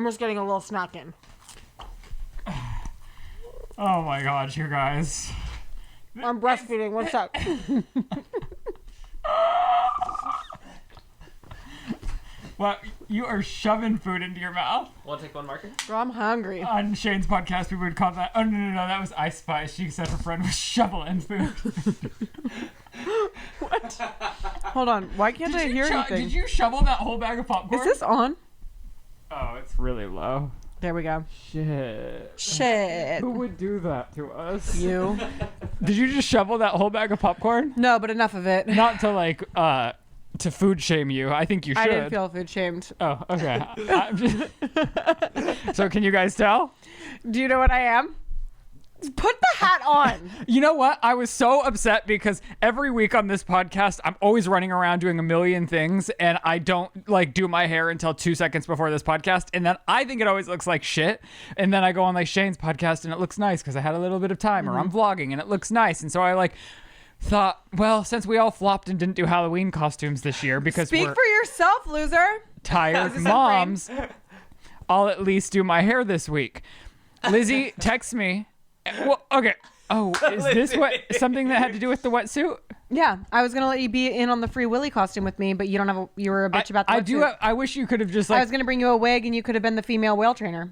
just getting a little snack in. Oh my gosh, you guys. I'm breastfeeding. What's up? Well, you are shoving food into your mouth. Want to take one marker? Girl, I'm hungry. On Shane's podcast, we would call that... Oh, no, that was Ice Spice. She said her friend was shoveling food. What? Hold on. Why can't I hear anything? Did you shovel that whole bag of popcorn? Is this on? Oh, it's really low. There we go. Shit. Who would do that to us? You. Did you just shovel that whole bag of popcorn? No, but enough of it. Not to like, to food shame you. I think you should. I didn't feel food shamed. Oh, okay. So can you guys tell? Do you know what I am? Put the hat on. You know what? I was so upset because every week on this podcast, I'm always running around doing a million things and I don't like do my hair until 2 seconds before this podcast. And then I think it always looks like shit. And then I go on like Shane's podcast and it looks nice because I had a little bit of time or I'm vlogging and it looks nice. And so I like thought, well, since we all flopped and didn't do Halloween costumes this year because Speak we're for yourself, loser. tired moms, I'll at least do my hair this week. Lizzie texts me. Well, okay. Oh, is this something that had to do with the wetsuit? Yeah, I was gonna let you be in on the Free Willy costume with me, but you don't have. You were a bitch about the wetsuit. I wish you could have just like. I was gonna bring you a wig, and you could have been the female whale trainer.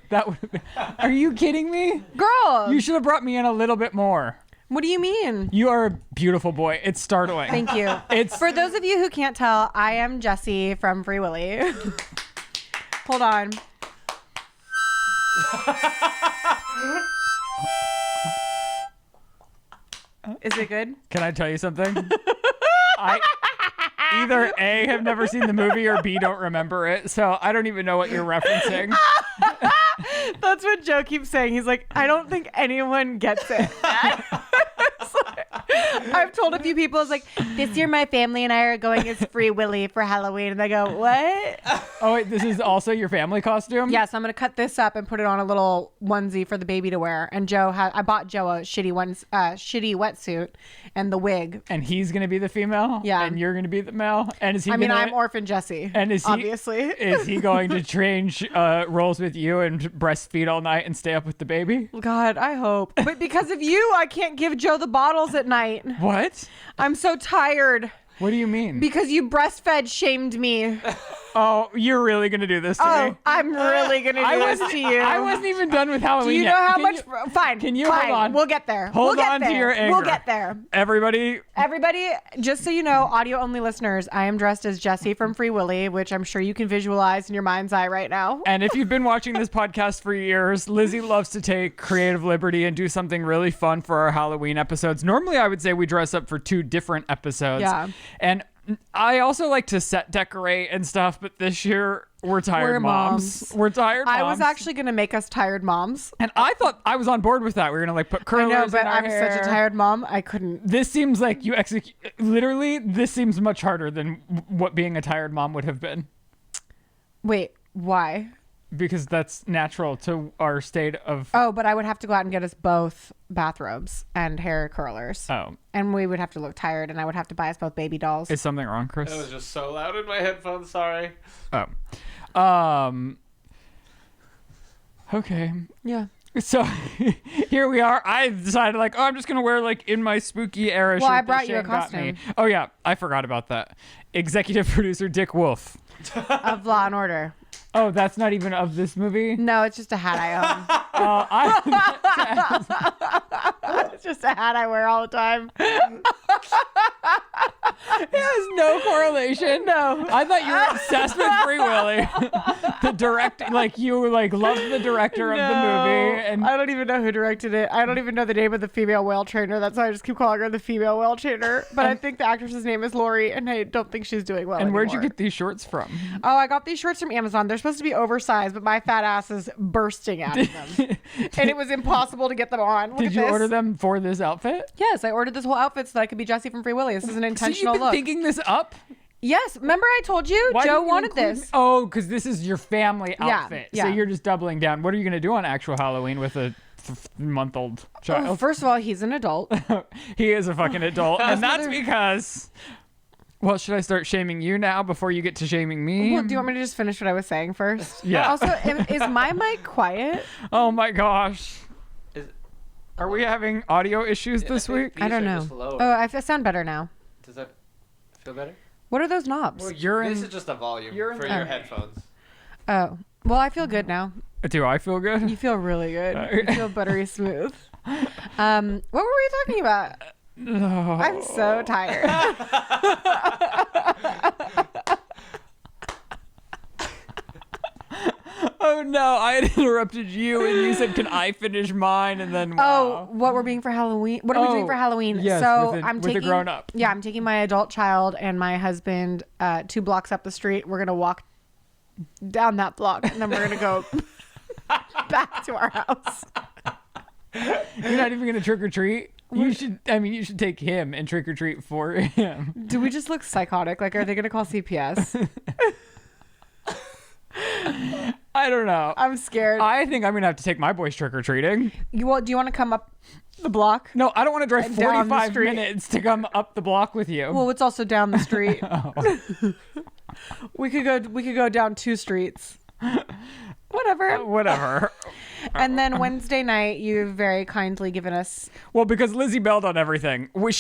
That would have been. Are you kidding me, Girl? You should have brought me in a little bit more. What do you mean? You are a beautiful boy. It's startling. Thank you. It's for those of you who can't tell, I am Jessie from Free Willy. Hold on. Is it good? Can I tell you something? I either A, have never seen the movie, or B, don't remember it. So I don't even know what you're referencing. That's what Joe keeps saying. He's like, I don't think anyone gets it. I've told a few people, it's like, this year my family and I are going as Free Willy for Halloween. And they go, what? Oh, wait, this is also your family costume? Yeah, so I'm going to cut this up and put it on a little onesie for the baby to wear. And I bought Joe a shitty wetsuit and the wig. And he's going to be the female? Yeah. And you're going to be the male? And is he I'm Orphan Jessie. And is he, obviously. Is he going to change roles with you and breastfeed all night and stay up with the baby? God, I hope. But because of you, I can't give Joe the bottles at night. What? I'm so tired. What do you mean? Because you breastfed shamed me. Oh, you're really going to do this to me? I'm really going to do this to you. I wasn't even done with Halloween Do you know yet. how much? Fine. Can you fine. hold on? We'll get there. Hold we'll on get to there. your anger. We'll get there. Everybody, just so you know, audio only listeners, I am dressed as Jessie from Free Willy, which I'm sure you can visualize in your mind's eye right now. And if you've been watching this podcast for years, Lizzie loves to take creative liberty and do something really fun for our Halloween episodes. Normally, I would say we dress up for 2 different episodes. Yeah. And I also like to set decorate and stuff, but this year we're tired moms. We're tired moms. I was actually going to make us tired moms. And I thought I was on board with that. We were going to like put curlers I know, but in our I'm hair. such a tired mom. I couldn't. This seems like you execute. Literally, this seems much harder than what being a tired mom would have been. Wait, why? Because that's natural to our state of... Oh, but I would have to go out and get us both bathrobes and hair curlers. Oh. And we would have to look tired, and I would have to buy us both baby dolls. Is something wrong, Chris? That was just so loud in my headphones. Sorry. Oh. Okay. Yeah. So here we are. I decided like, I'm just going to wear like in my spooky era shirt. Well, I brought you a Shane got costume. me. Oh, yeah. I forgot about that. Executive producer Dick Wolf. Of Law and Order. Oh, that's not even of this movie? No, it's just a hat I own. It's just a hat I wear all the time. It has no correlation. No. I thought you were obsessed with Free Willy. The director, like you like loved the director of the movie. And I don't even know who directed it. I don't even know the name of the female whale trainer. That's why I just keep calling her the female whale trainer. But I think the actress's name is Lori, and I don't think she's doing well And where'd you anymore. get these shorts from? Oh, I got these shorts from Amazon. They're supposed to be oversized, but my fat ass is bursting out of them. And it was impossible to get them on. Look Did at you this. order them for this outfit? Yes, I ordered this whole outfit so that I could be Jessie from Free Willy. This is an intentional So you've been look. thinking this up? Yes, remember I told you Why Joe didn't you wanted include this. me? Oh, because this is your family Yeah, outfit. yeah. So you're just doubling down. What are you going to do on actual Halloween with a month-old child? First of all, he's an adult. He is a fucking adult. And that's mother- because Well, should I start shaming you now before you get to shaming me? Well, do you want me to just finish what I was saying first? Yeah. Also, is my mic quiet? Oh my gosh. Is- Are we having audio issues this week? I don't know. Oh, I sound better now. Does that feel better? What are those knobs? Well, you're This in. is just a volume you're in for the- your headphones. Oh, well, I feel good now. Do I feel good? You feel really good. You feel buttery smooth. What were we talking about? No. I'm so tired. Oh no, I had interrupted you and you said, can I finish mine? And then, Oh, wow. what we're being for Halloween? What are we doing Oh, for Halloween? yes, so with a- I'm with a taking grown-up. Yeah, I'm taking my adult child and my husband 2 blocks up the street. We're gonna walk down that block and then we're gonna go back to our house. You're not even going to trick or treat? You should take him and trick or treat for him. Do we just look psychotic? Like, are they gonna call CPS? I don't know. I'm scared. I think I'm going to have to take my boys trick or treating. Do you want to come up the block? No, I don't want to drive And down the 45 street. minutes to come up the block with you. Well, it's also down the street. Oh. We could go down 2 streets. Whatever. Whatever. And then Wednesday night, you've very kindly given us. Well, because Lizzie bailed on everything. We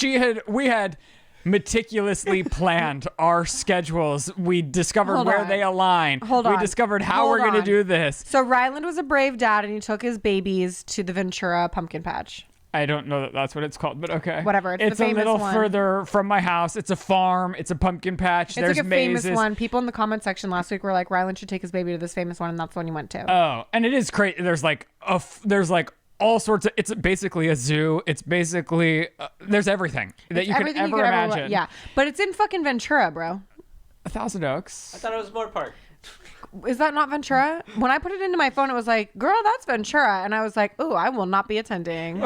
had meticulously planned our schedules. We discovered Hold where on. they align. Hold we on. discovered how Hold we're going to on. do this. So Ryland was a brave dad, and he took his babies to the Ventura Pumpkin Patch. I don't know that that's what it's called, but okay. Whatever, it's the a famous little one. further from my house. It's a farm. It's a pumpkin patch. It's There's like a mazes. famous one. People in the comment section last week were like, Ryland should take his baby to this famous one, and that's the one you went to. Oh, and it is crazy. There's like all sorts of. It's basically a zoo. It's basically there's everything that you can Everything ever you could imagine. ever yeah, but it's in fucking Ventura, bro. 1,000 Oaks. I thought it was Moore Park. Is that not Ventura? When I put it into my phone, it was like, girl, that's Ventura. And I was like, ooh, I will not be attending.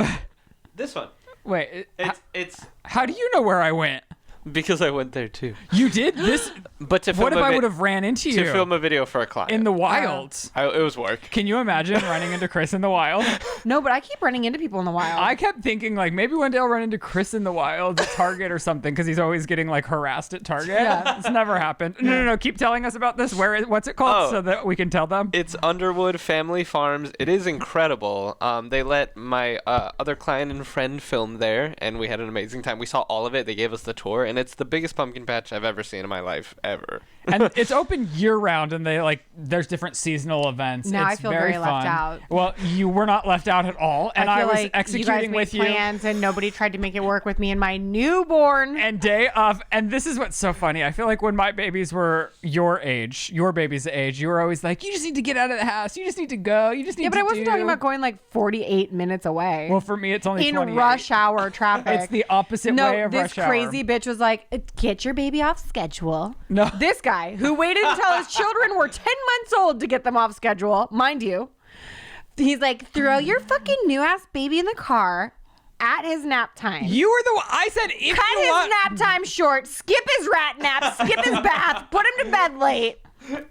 This one. Wait, It's how do you know where I went? because I went there too. You did this? But to film What if I would have ran into you to film a video for a client in the wild? it was work. Can you imagine running into Chris in the wild? No, but I keep running into people in the wild. I kept thinking like maybe one day I'll run into Chris in the wild at Target or something because he's always getting like harassed at Target. Yeah. It's never happened. No. Keep telling us about this. What's it called so that we can tell them? It's Underwood Family Farms. It is incredible. They let my other client and friend film there, and we had an amazing time. We saw all of it. They gave us the tour, and it's the biggest pumpkin patch I've ever seen in my life, ever. And it's open year round, and there's different seasonal events. Now I It's feel very very left fun. out. Well, you were not left out at all, and I feel was like executing you guys with made you. plans and nobody tried to make it work with me and my newborn. And day of, and this is what's so funny. I feel like when my babies were your age, your baby's age, you were always like, you just need to get out of the house. You just need to go. You just need Yeah, to but I wasn't do. talking about going like 48 minutes away. Well, for me, it's only in 28. rush hour traffic. It's the opposite way of this rush hour. crazy bitch was like, get your baby off schedule. No. This guy who waited until his children were 10 months old to get them off schedule, mind you. He's like, throw your fucking new ass baby in the car at his nap time. You were the one. I said if Cut you his want. nap time short, skip his rat nap, skip his bath, put him to bed late,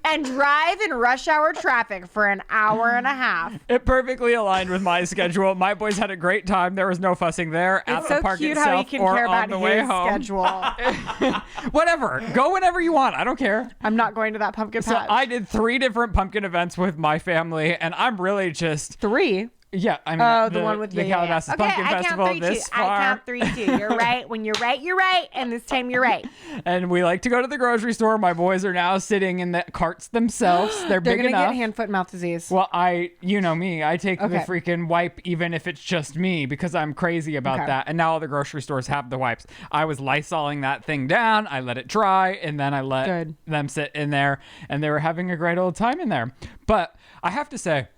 and drive in rush hour traffic for an hour and a half. It perfectly aligned with my schedule. My boys had a great time. There was no fussing there at It's the so park cute itself how he can or care on about the way his home. schedule. Whatever. Go whenever you want. I don't care. I'm not going to that pumpkin So patch. I did 3 different pumpkin events with my family, and I'm really just 3. yeah. I mean, Oh, the one with the Calabasas Okay, Pumpkin I count Festival 3 this too. I far. count 3 too. You're right. When you're right, you're right. And this time you're right. And we like to go to the grocery store. My boys are now sitting in the carts themselves. They're They're big gonna enough. get hand, foot, and mouth disease. Well, you know me. I take the Okay. freaking wipe even if it's just me because I'm crazy about Okay. that. And now all the grocery stores have the wipes. I was Lysoling that thing down. I let it dry and then I let Good. them sit in there and they were having a great old time in there. But I have to say,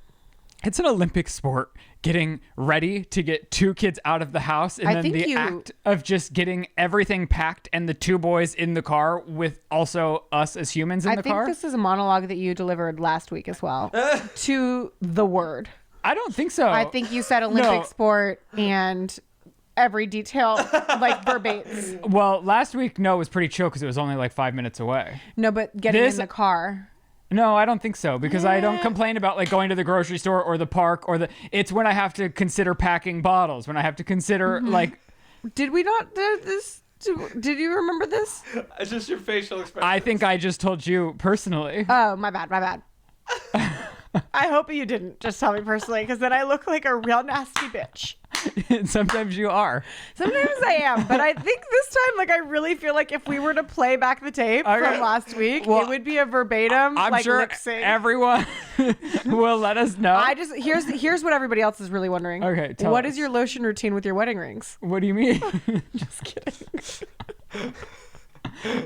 it's an Olympic sport getting ready to get 2 kids out of the house and I then think the you- act of just getting everything packed and the 2 boys in the car with also us as humans in I the think car. this is a monologue that you delivered last week as well. To the word. I don't think so. I think you said Olympic No. sport and every detail, like verbatim. Well, last week, no, it was pretty chill because it was only like 5 minutes away. No, but getting This- in the car. No, I don't think so because I don't complain about like going to the grocery store or the park or it's when I have to consider packing bottles, when I have to consider like, Did we not do this? Did you remember this? It's just your facial expression. I think I just told you personally. Oh, my bad. I hope you didn't just tell me personally, because then I look like a real nasty bitch. Sometimes you are. Sometimes I am, but I think this time, like, I really feel like if we were to play back the tape from last week, Well, it would be a verbatim, I'm like, sure lip sync. everyone will let us know. Here's what everybody else is really wondering. Okay, tell What us. is your lotion routine with your wedding rings? What do you mean? Just kidding.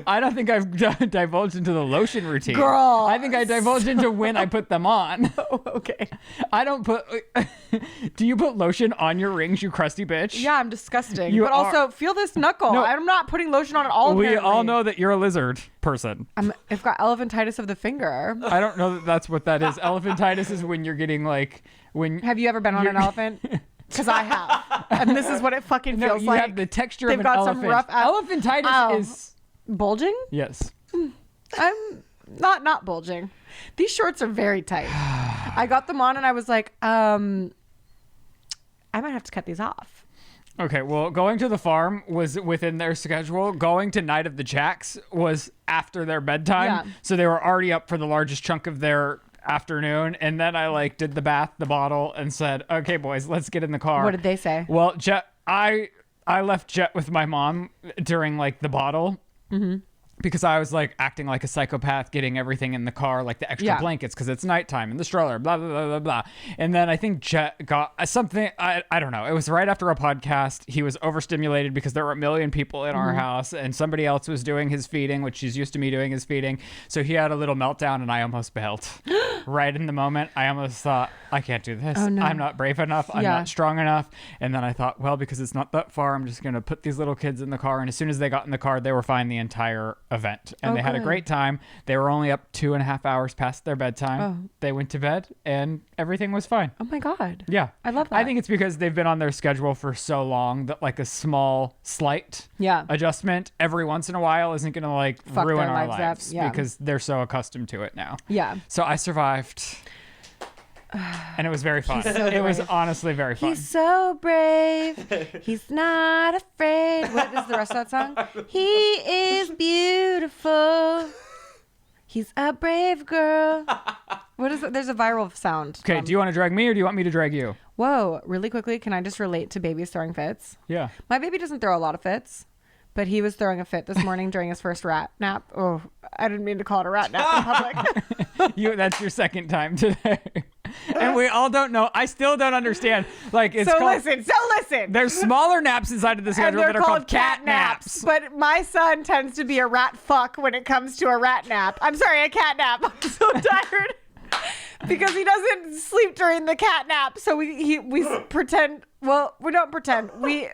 I don't think I've divulged into the lotion routine. Girl. I think I divulged into when I put them on. Oh, okay. I don't put... Do you put lotion on your rings, you crusty bitch? Yeah, I'm disgusting. You but are- also, feel this knuckle. No. I'm not putting lotion on at all. We apparently. all know that you're a lizard person. I've got elephantitis of the finger. I don't know that that's what that is. Elephantitis is when you're getting like... Have you ever been on an elephant? Because I have. And this is what it fucking No, feels you like. have the texture They've of an got elephant. some rough... Elephantitis Oh. is... Bulging? Yes. I'm not bulging. These shorts are very tight. I got them on and I was like, I might have to cut these off. Okay, well, going to the farm was within their schedule. Going to Night of the Jacks was after their bedtime. Yeah. So they were already up for the largest chunk of their afternoon. And then I like did the bath, the bottle, and said, okay, boys, let's get in the car. What did they say? Well, Jet, I left Jet with my mom during like the bottle. Mm-hmm. Because I was like acting like a psychopath, getting everything in the car, like the extra blankets, because it's nighttime in the stroller, blah, blah, blah, blah, blah. And then I think Jet got something, I don't know. It was right after a podcast. He was overstimulated because there were a million people in our house and somebody else was doing his feeding, which he's used to me doing his feeding. So he had a little meltdown and I almost bailed. Right in the moment, I almost thought, I can't do this. Oh, no. I'm not brave enough. I'm not strong enough. And then I thought, well, because it's not that far, I'm just going to put these little kids in the car. And as soon as they got in the car, they were fine the entire event. And they had a good. great time. They were only up 2.5 hours past their bedtime. They went to bed and everything was fine. Oh my God. Yeah. I love that. I think it's because they've been on their schedule for so long that like a small, slight adjustment every once in a while isn't going to like Fuck ruin their our lives up. lives Yeah. because they're so accustomed to it now. Yeah. So I survived. And it was very fun. It was honestly very fun. He's so brave. He's not afraid. What is the rest of that song? He is beautiful. He's a brave girl. What is it? There's a viral sound. Okay, do you want to drag me or do you want me to drag you? Whoa, really quickly, can I just relate to babies throwing fits? Yeah. My baby doesn't throw a lot of fits, but he was throwing a fit this morning during his first rat nap. Oh, I didn't mean to call it a rat nap in public. That's your second time today. And we all don't know. I still don't understand. Like it's So called, listen. There's smaller naps inside of the And schedule they're that are called cat naps. But my son tends to be a rat fuck when it comes to a rat nap. I'm sorry, a cat nap. I'm so tired. Because he doesn't sleep during the cat nap. So we pretend, well, we don't pretend. My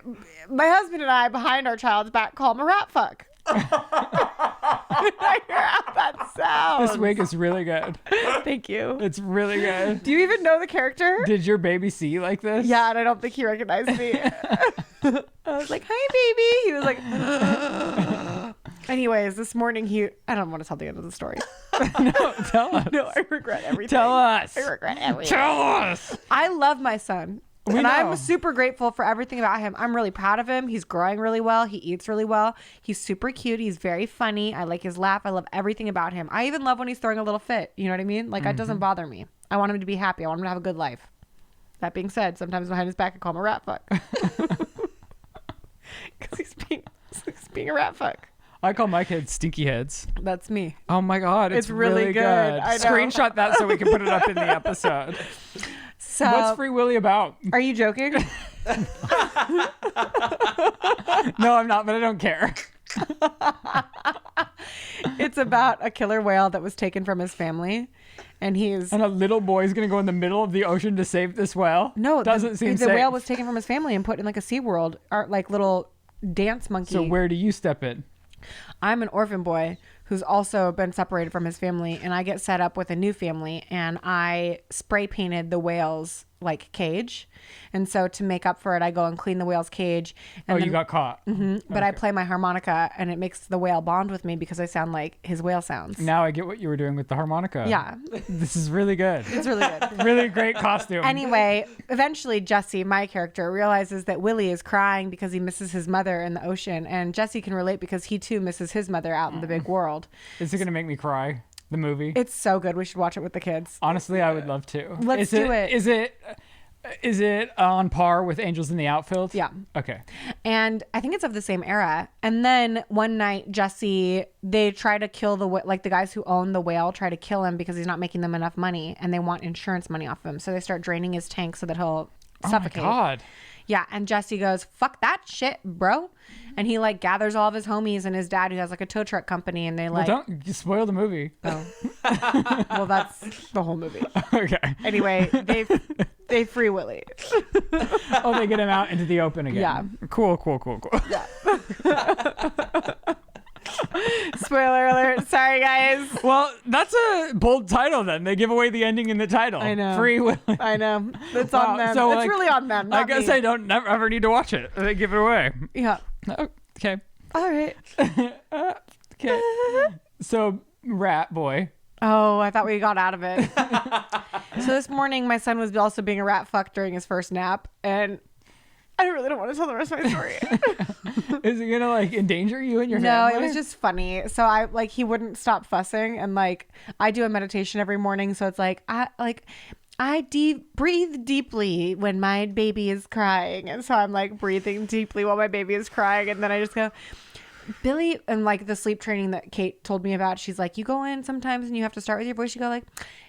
husband and I, behind our child's back, call him a rat fuck. I hear how that sounds. This wig is really good. Thank you. It's really good. Do you even know the character? Did your baby see you like this? Yeah, and I don't think he recognized me. I was like, hi, baby. He was like, anyways, this morning I don't want to tell the end of the story. No, tell us. No, I regret everything. Tell us. I regret everything. Tell us. I love my son. We know. I'm super grateful for everything about him. I'm really proud of him. He's growing really well. He eats really well. He's super cute. He's very funny. I like his laugh. I love everything about him. I even love when he's throwing a little fit. You know what I mean? Like, that doesn't bother me. I want him to be happy. I want him to have a good life. That being said, sometimes behind his back, I call him a rat fuck. Because he's being a rat fuck. I call my kids stinky heads. That's me. Oh my God. It's really good. I know. Screenshot that so we can put it up in the episode. So, What's Free Willy about? are you joking? No, I'm not, but I don't care. It's about a killer whale that was taken from his family. And And a little boy's going to go in the middle of the ocean to save this whale? No, Doesn't seem the safe. whale was taken from his family and put in like a SeaWorld art, like little dance monkey. So where do you step in? I'm an orphan boy who's also been separated from his family, and I get set up with a new family, and I spray painted the whales like cage. And so to make up for it, I go and clean the whale's cage. And you got caught. But I play my harmonica, and it makes the whale bond with me because I sound like his whale sounds. Now I get what you were doing with the harmonica. Yeah. This is really good. It's really good. Really great costume. Anyway, eventually Jesse, my character, realizes that Willie is crying because he misses his mother in the ocean. And Jesse can relate because he too misses his mother out in the big world. Is it going to make me cry? The movie? It's so good. We should watch it with the kids. Honestly, I would love to. Let's do it. Is it on par with Angels in the Outfield? Yeah. Okay. And I think it's of the same era. And then one night, Jesse, they try to kill the guys who own the whale try to kill him because he's not making them enough money, and they want insurance money off him. So they start draining his tank so that he'll suffocate. Oh my God. Yeah, and Jesse goes, "Fuck that shit, bro." And he like gathers all of his homies and his dad, who has like a tow truck company, and they like, Well, don't you spoil the movie. oh. Well, that's the whole movie. Okay. Anyway, they free Willie. Oh, they get him out into the open again. Yeah. Cool. Yeah. Spoiler alert. Sorry, guys. Well, that's a bold title then. They give away the ending in the title. I know. Free Willy. I know. It's Wow, on them. so, It's like, really on them. I Not guess me. I don't never ever need to watch it. They give it away. Yeah. Oh, okay. All right. Okay. So, Rat Boy. Oh, I thought we got out of it. So this morning, my son was also being a rat fuck during his first nap, and I really don't want to tell the rest of my story. Is it gonna like endanger you and your No, family? it was just funny. So he wouldn't stop fussing, and like I do a meditation every morning, so it's like I breathe deeply when my baby is crying, and so I'm like breathing deeply while my baby is crying, and then I just go, Billy, and like the sleep training that Kate told me about, she's like, you go in sometimes and you have to start with your voice. You go like,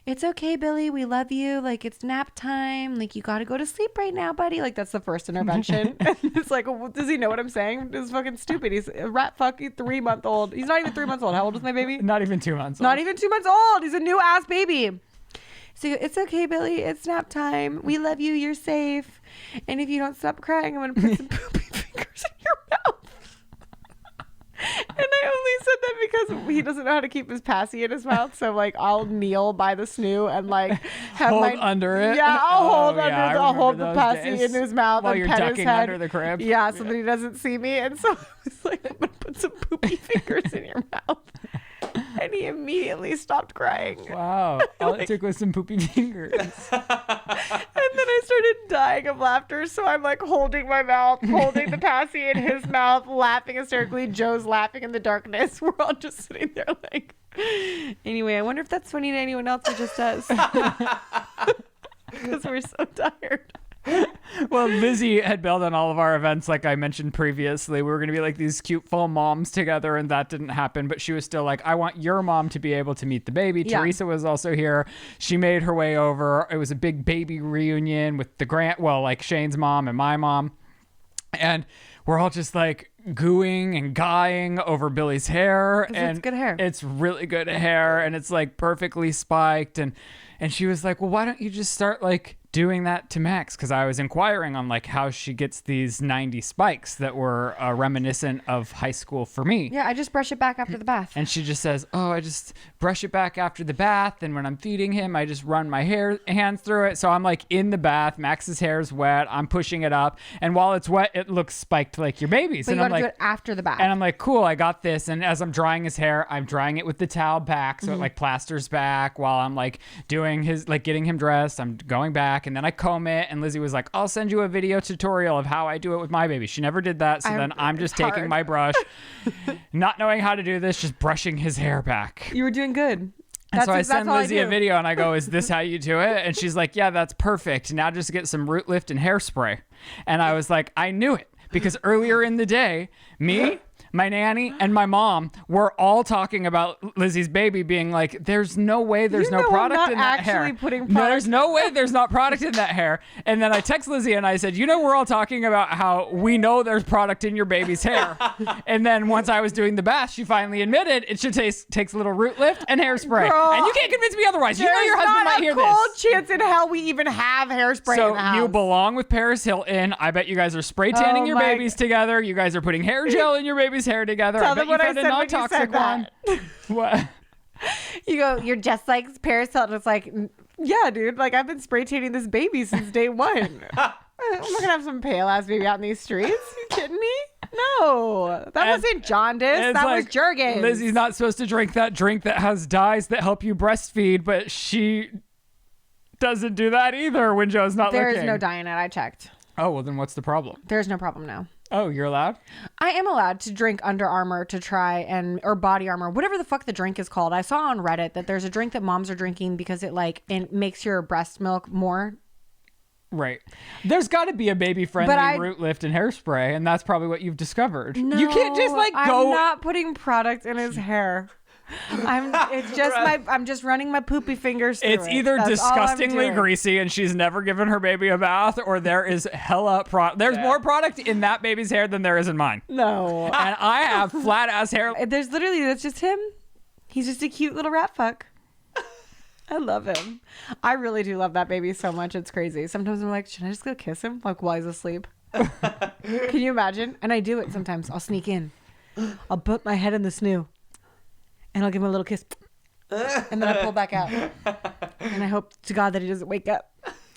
"It's okay, Billy. We love you. Like, it's nap time. Like, you got to go to sleep right now, buddy." Like, that's the first intervention. And it's like, well, does he know what I'm saying? It's fucking stupid. He's a rat fucking 3-month-old. He's not even 3 months old. How old is my baby? Not even 2 months. Not even 2 months old. He's a new ass baby. So it's okay, Billy. It's nap time. We love you. You're safe. And if you don't stop crying, I'm going to put some poopy fingers in your mouth. And I only said that because he doesn't know how to keep his passy in his mouth. So like I'll kneel by the snoo and like have Hold under it. Yeah, I'll hold Oh, under. yeah, I I'll hold remember the those passy days. in his mouth While and you're pet his ducking head under the crib. Yeah, so that he doesn't see me. And so I was like, "I'm gonna put some poopy fingers in your mouth." And he immediately stopped crying. Wow. All it took was some poopy fingers. And then I started dying of laughter. So I'm like holding my mouth, holding the passy in his mouth, laughing hysterically. Joe's laughing in the darkness. We're all just sitting there like, anyway, I wonder if that's funny to anyone else or just us. Because we're so tired. Well, Lizzie had bailed on all of our events, like I mentioned previously. We were going to be like these cute full moms together, and that didn't happen. But she was still like, "I want your mom to be able to meet the baby." Yeah. Teresa was also here. She made her way over. It was a big baby reunion with like Shane's mom and my mom. And we're all just like gooing and guying over Billy's hair. And it's good hair. It's really good hair, and it's like perfectly spiked. And she was like, "Well, why don't you just start like doing that to Max?" Because I was inquiring on like how she gets these 90 spikes that were reminiscent of high school for me. Yeah, I just brush it back after the bath. And she just says, "Oh, I just brush it back after the bath. And when I'm feeding him, I just run my hands through it." So I'm like in the bath. Max's hair is wet. I'm pushing it up. And while it's wet, it looks spiked like your baby's. But And you I'm gotta like, do it after the bath. and I'm like, "Cool, I got this." And as I'm drying his hair, I'm drying it with the towel back. So it like plasters back while I'm like doing his, like getting him dressed. I'm going back and then I comb it. And Lizzie was like, "I'll send you a video tutorial of how I do it with my baby." She never did that. So then I'm just it's taking hard. my brush, not knowing how to do this, just brushing his hair back. You were doing good. And so I send all Lizzie a do. video and I go, "Is this how you do it?" And she's like, "Yeah, that's perfect. Now just get some root lift and hairspray." And I was like, I knew it. Because earlier in the day, me, my nanny, and my mom were all talking about Lizzie's baby being like, "There's no way there's You no know I'm product not in that hair. actually putting No, product- there's no way there's not product in that hair." And then I text Lizzie and I said, "We're all talking about how we know there's product in your baby's hair." And then once I was doing the bath, she finally admitted it should takes a little root lift and hairspray. Girl, And you can't convince me otherwise. You know your husband might hear There's not a this. cold chance in hell we even have hairspray in So the house. you belong with Paris Hilton. I bet you guys are spray tanning Oh your my babies together. You guys are putting hair gel in your baby's hair together. Tell I bet them you what I found a said when you non-toxic said one. that. What? You go, "You're just like Paris Hilton." It's like, Yeah, dude. Like, I've been spray tanning this baby since day one. I'm not gonna have some pale ass baby out in these streets. You kidding me? No, that wasn't jaundice. That was Jergens. Lizzie's not supposed to drink that drink that has dyes that help you breastfeed, but she doesn't do that either when Joe's not looking. There is no dye in it. I checked. Oh, well, then what's the problem? There's no problem now. Oh, you're allowed? I am allowed to drink Under Armour to try or Body Armor, whatever the fuck the drink is called. I saw on Reddit that there's a drink that moms are drinking because it makes your breast milk more. Right. There's got to be a baby-friendly root lift and hairspray, and that's probably what you've discovered. No, you can't just go. I'm not putting product in his hair. I'm just running my poopy fingers through It's either That's disgustingly greasy and she's never given her baby a bath, or there is hella there's more product in that baby's hair than there is in mine. No. And I have flat ass hair. That's just him. He's just a cute little rat fuck. I love him. I really do love that baby so much. It's crazy. Sometimes I'm like, should I just go kiss him? Like, while he's asleep. Can you imagine? And I do it sometimes. I'll sneak in. I'll put my head in the snoo. And I'll give him a little kiss. And then I pull back out. And I hope to God that he doesn't wake up.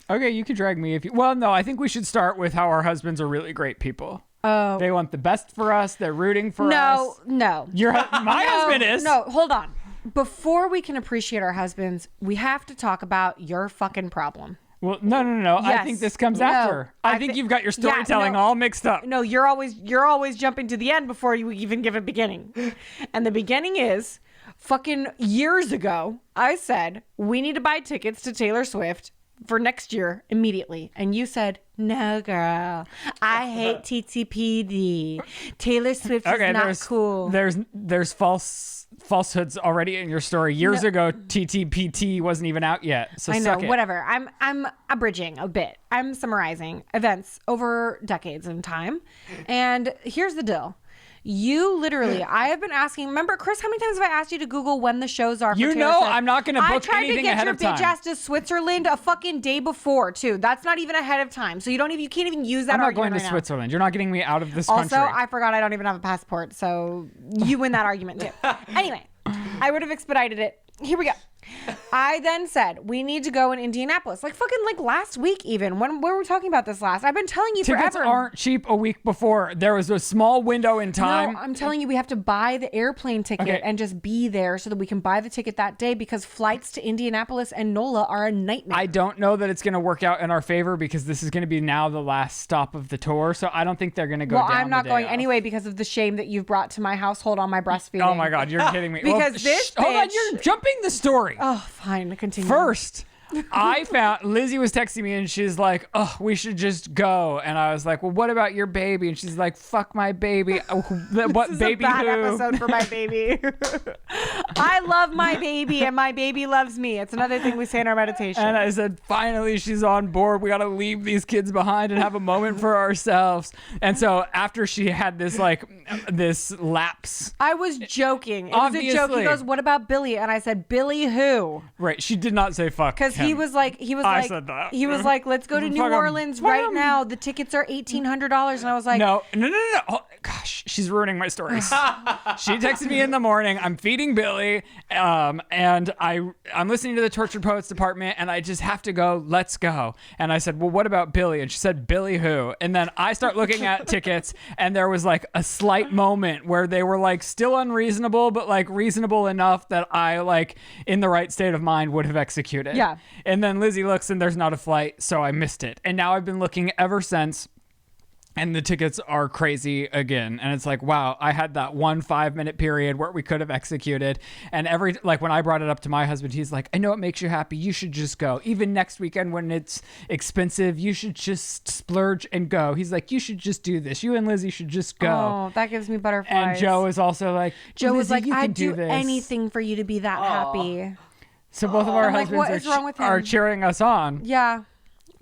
Okay, you can drag me if you... Well, no, I think we should start with how our husbands are really great people. Oh. They want the best for us. They're rooting for us. No. My husband is. No, hold on. Before we can appreciate our husbands, we have to talk about your fucking problem. Well, no. Yes. I think this comes after. I think you've got your storytelling all mixed up. No, you're always jumping to the end before you even give a beginning. And the beginning is fucking years ago, I said, we need to buy tickets to Taylor Swift for next year immediately. And you said, no, girl, I hate TTPD. Taylor Swift is not cool. There's falsehoods already in your story. Years ago, TTPT wasn't even out yet. So I know, suck it. whatever. I'm abridging a bit. I'm summarizing events over decades in time. And here's the deal. You literally, I have been asking, remember, Chris, how many times have I asked you to Google when the shows are for Taylor Swift? I'm not going to book anything ahead of time. I tried to get your bitch ass to Switzerland a fucking day before, too. That's not even ahead of time. So you can't even use that argument. I'm not going to Switzerland. You're not getting me out of this country. Also, I forgot I don't even have a passport. So you win that argument, too. Anyway, I would have expedited it. Here we go. I then said, we need to go in Indianapolis. Like last week even. When were we talking about this last? I've been telling you Tickets forever. aren't cheap a week before. There was a small window in time. No, I'm telling you, we have to buy the airplane ticket and just be there so that we can buy the ticket that day, because flights to Indianapolis and NOLA are a nightmare. I don't know that it's going to work out in our favor, because this is going to be now the last stop of the tour. So I don't think they're going to go down. Well, I'm not going off. anyway because of the shame that you've brought to my household on my breastfeeding. Oh my God, you're kidding me. Because hold on, you're jumping the story. Oh, fine. Continue. First, I found Lizzie was texting me and she's like, "Oh, we should just go." And I was like, "Well, what about your baby?" And she's like, "Fuck my baby." What this baby? Is a bad who? episode for my baby. I love my baby and my baby loves me. It's another thing we say in our meditation. And I said, "Finally, she's on board. We got to leave these kids behind and have a moment for ourselves." And so after she had this lapse, I was joking. It was a joke. He goes, "What about Billy?" And I said, "Billy who?" Right. She did not say fuck. Because he was like, I said that. He was like, "Let's go to New Orleans right now. The tickets are $1,800." And I was like, No. Oh, gosh, she's ruining my stories. She texted me in the morning. I'm feeding Billy, and I'm listening to the Tortured Poets Department, and I just have to go. Let's go. And I said, "Well, what about Billy?" And she said, "Billy who?" And then I start looking at tickets, and there was like a slight moment where they were like still unreasonable, but like reasonable enough that I, like, in the right state of mind, would have executed. Yeah. And then Lizzie looks and there's not a flight, so I missed it. And now I've been looking ever since, and the tickets are crazy again. And it's like, wow, I had that 1 5-minute period where we could have executed. And when I brought it up to my husband, he's like, "I know it makes you happy. You should just go. Even next weekend when it's expensive, you should just splurge and go." He's like, "You should just do this. You and Lizzie should just go." Oh, that gives me butterflies. And Joe is also like, Joe was like, "I'd do anything for you to be that happy." So both of our I'm like, husbands what is wrong with him? are cheering us on. Yeah.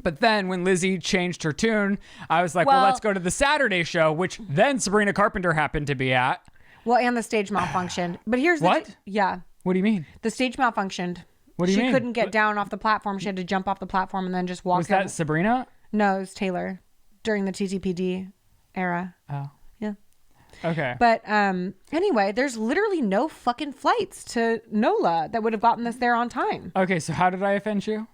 But then when Lizzie changed her tune, I was like, well, let's go to the Saturday show, which then Sabrina Carpenter happened to be at. Well, and the stage malfunctioned. But here's What? Yeah. What do you mean? The stage malfunctioned. What do you mean? She couldn't get down off the platform. She had to jump off the platform and then just walk. Was that Sabrina? No, it was Taylor during the TTPD era. Oh. Yeah. Okay. But anyway, there's literally no fucking flights to NOLA that would have gotten us there on time. Okay, so how did I offend you?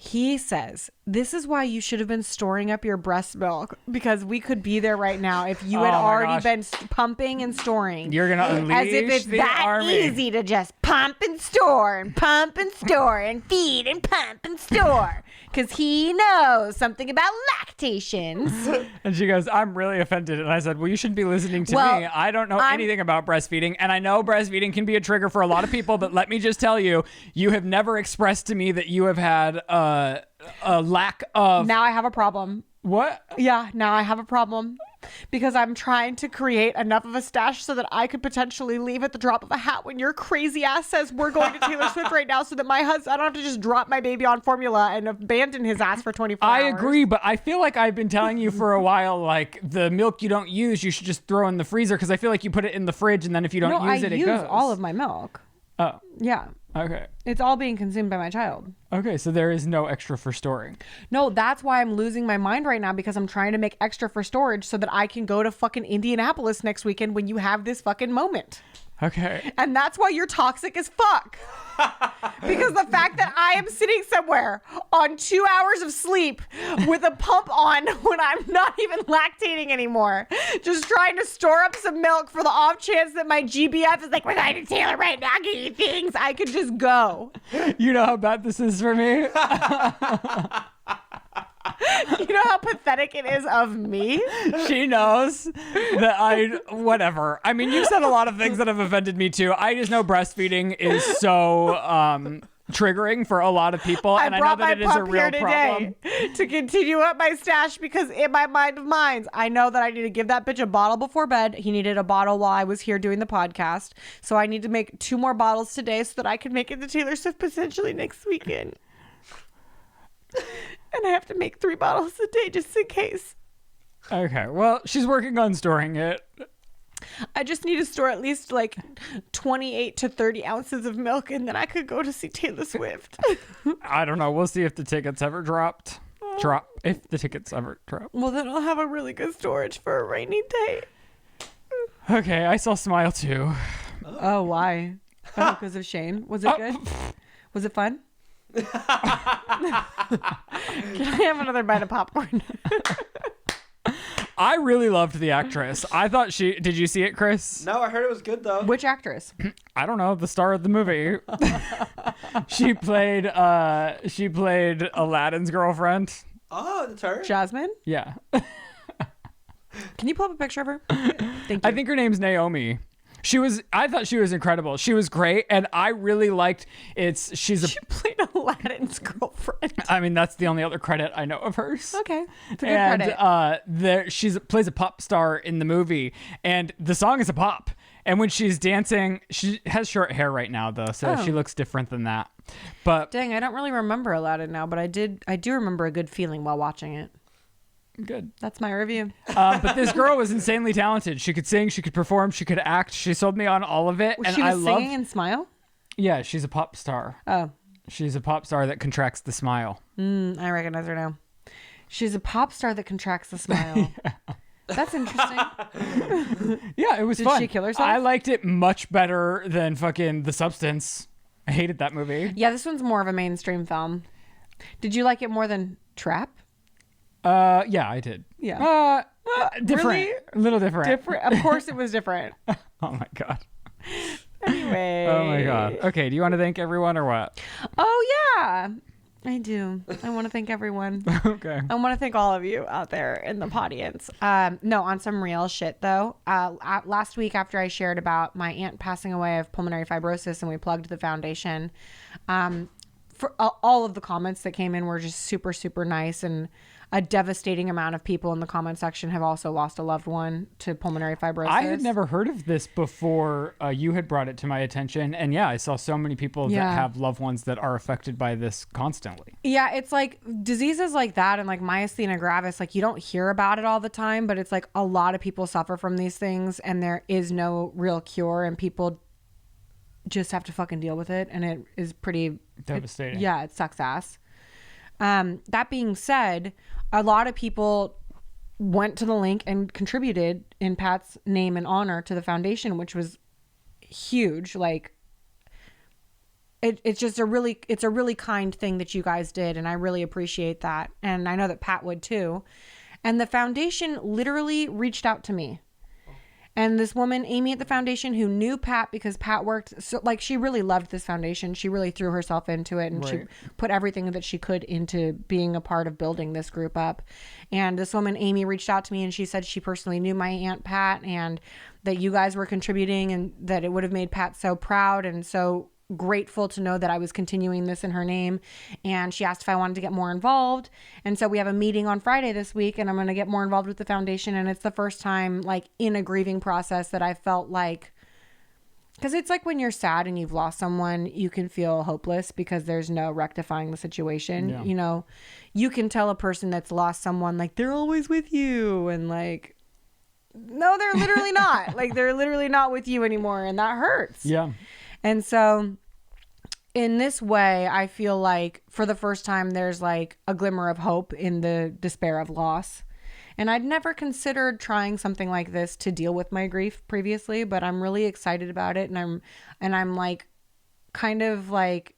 He says, this is why you should have been storing up your breast milk, because we could be there right now if you had Oh my already gosh. been pumping and storing. You're gonna unleash As if it's the that army. easy to just pump and store and pump and store and feed and pump and store. Because he knows something about lactations. And she goes, I'm really offended. And I said, well, you shouldn't be listening to Well, me. I don't know anything about breastfeeding. And I know breastfeeding can be a trigger for a lot of people. But let me just tell you, you have never expressed to me that you have had a lack of... Now I have a problem. What? Yeah, now I have a problem. Because I'm trying to create enough of a stash so that I could potentially leave at the drop of a hat when your crazy ass says we're going to Taylor Swift right now, so that my husband, I don't have to just drop my baby on formula and abandon his ass for 24 hours. I agree, but I feel like I've been telling you for a while, like, the milk you don't use, you should just throw in the freezer, because I feel like you put it in the fridge, and then if you don't use it, it goes. I use all of my milk. Oh, Yeah. okay. It's all being consumed by my child. Okay, so there is no extra for storing. No, that's why I'm losing my mind right now, because I'm trying to make extra for storage so that I can go to fucking Indianapolis next weekend when you have this fucking moment. Okay. And that's why you're toxic as fuck. Because the fact that I am sitting somewhere on 2 hours of sleep with a pump on when I'm not even lactating anymore, just trying to store up some milk for the off chance that my GBF is like, we're going to Taylor right now, get you things, I could just go. You know how bad this is for me? You know how pathetic it is of me? She knows that whatever. I mean, you've said a lot of things that have offended me too. I just know breastfeeding is so triggering for a lot of people. And I know that it is a real problem. To continue up my stash, because in my mind of minds, I know that I need to give that bitch a bottle before bed. He needed a bottle while I was here doing the podcast. So I need to make 2 more bottles today so that I can make it to Taylor Swift potentially next weekend. And I have to make 3 bottles a day just in case. Okay, well, she's working on storing it. I just need to store at least like 28 to 30 ounces of milk, and then I could go to see Taylor Swift. I don't know. We'll see if the tickets ever dropped. If the tickets ever drop. Well, then I'll have a really good storage for a rainy day. Okay, I saw Smile too. Oh, why? Oh, because of Shane. Was it good? Was it fun? Can I have another bite of popcorn? I really loved the actress. I thought did you see it, Chris? No, I heard it was good though. Which actress? I don't know, the star of the movie. She played Aladdin's girlfriend. Oh, that's her. Jasmine? Yeah. Can you pull up a picture of her? Thank you. I think her name's Naomi. I thought she was incredible. She was great, and I really liked She played Aladdin's girlfriend. I mean, that's the only other credit I know of hers. Okay. It's a good credit. She plays a pop star in the movie, and the song is a pop. And when she's dancing, she has short hair right now, though, so she looks different than that. But Dang, I don't really remember Aladdin now, but I do remember a good feeling while watching it. good. That's my review. But this girl was insanely talented. She could sing, she could perform, she could act. She sold me on all of it. And She was I loved. singing in Smile? Yeah, she's a pop star. Oh. She's a pop star that contracts the smile. I recognize her now. She's a pop star that contracts the smile. That's interesting. Yeah, it was Did fun. she kill herself? I liked it much better than fucking The Substance. I hated that movie. Yeah, this one's more of a mainstream film. Did you like it more than Trap? Yeah, I did. Yeah. Different. Really? A little different. Different. Of course it was different. Oh my god. Anyway. Oh my god. Okay, do you want to thank everyone or what? Oh, yeah. I do. I want to thank everyone. Okay. I want to thank all of you out there in the audience. No, on some real shit though. Last week after I shared about my aunt passing away of pulmonary fibrosis and we plugged the foundation, for all of the comments that came in were just super, super nice, and a devastating amount of people in the comment section have also lost a loved one to pulmonary fibrosis. I had never heard of this before you had brought it to my attention. And yeah, I saw so many people that have loved ones that are affected by this constantly. Yeah, it's like diseases like that and like myasthenia gravis, like you don't hear about it all the time, but it's like a lot of people suffer from these things and there is no real cure and people just have to fucking deal with it. And it is pretty devastating. It sucks ass. That being said, a lot of people went to the link and contributed in Pat's name and honor to the foundation, which was huge. Like, it's a really kind thing that you guys did, and I really appreciate that. And I know that Pat would too. And the foundation literally reached out to me. And this woman, Amy at the foundation, who knew Pat because Pat worked, so like, she really loved this foundation. She really threw herself into it, and she put everything that she could into being a part of building this group up. And this woman, Amy, reached out to me, and she said she personally knew my Aunt Pat, and that you guys were contributing, and that it would have made Pat so proud and so grateful to know that I was continuing this in her name. And she asked if I wanted to get more involved. And so we have a meeting on Friday this week, and I'm going to get more involved with the foundation. And it's the first time, like, in a grieving process that I felt like, because it's like when you're sad and you've lost someone, you can feel hopeless because there's no rectifying the situation. Yeah. You know, you can tell a person that's lost someone, like, they're always with you, and like, no, they're literally not. Like, they're literally not with you anymore, and that hurts. Yeah. And so in this way, I feel like for the first time, there's like a glimmer of hope in the despair of loss. And I'd never considered trying something like this to deal with my grief previously, but I'm really excited about it. And I'm like, kind of like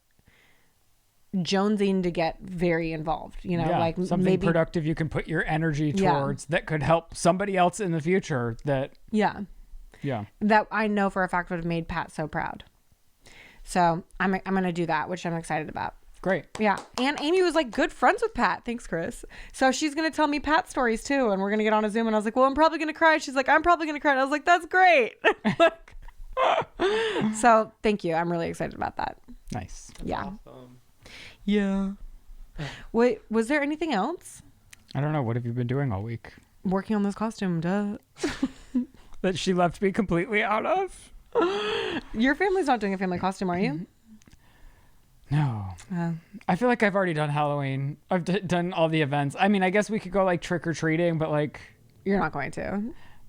jonesing to get very involved, you know, like something maybe productive you can put your energy towards that could help somebody else in the future that that I know for a fact would have made Pat so proud. So I'm going to do that, which I'm excited about. Great. Yeah. And Amy was like good friends with Pat. Thanks, Chris. So she's going to tell me Pat stories too. And we're going to get on a Zoom. And I was like, well, I'm probably going to cry. She's like, I'm probably going to cry. And I was like, that's great. So thank you. I'm really excited about that. Nice. Yeah. Awesome. Yeah. Wait, was there anything else? I don't know. What have you been doing all week? Working on this costume, duh. That she left me completely out of? Your family's not doing a family costume, are you? No. I feel like I've already done Halloween. I've done all the events. I mean, I guess we could go like trick-or-treating, but like... You're not going to.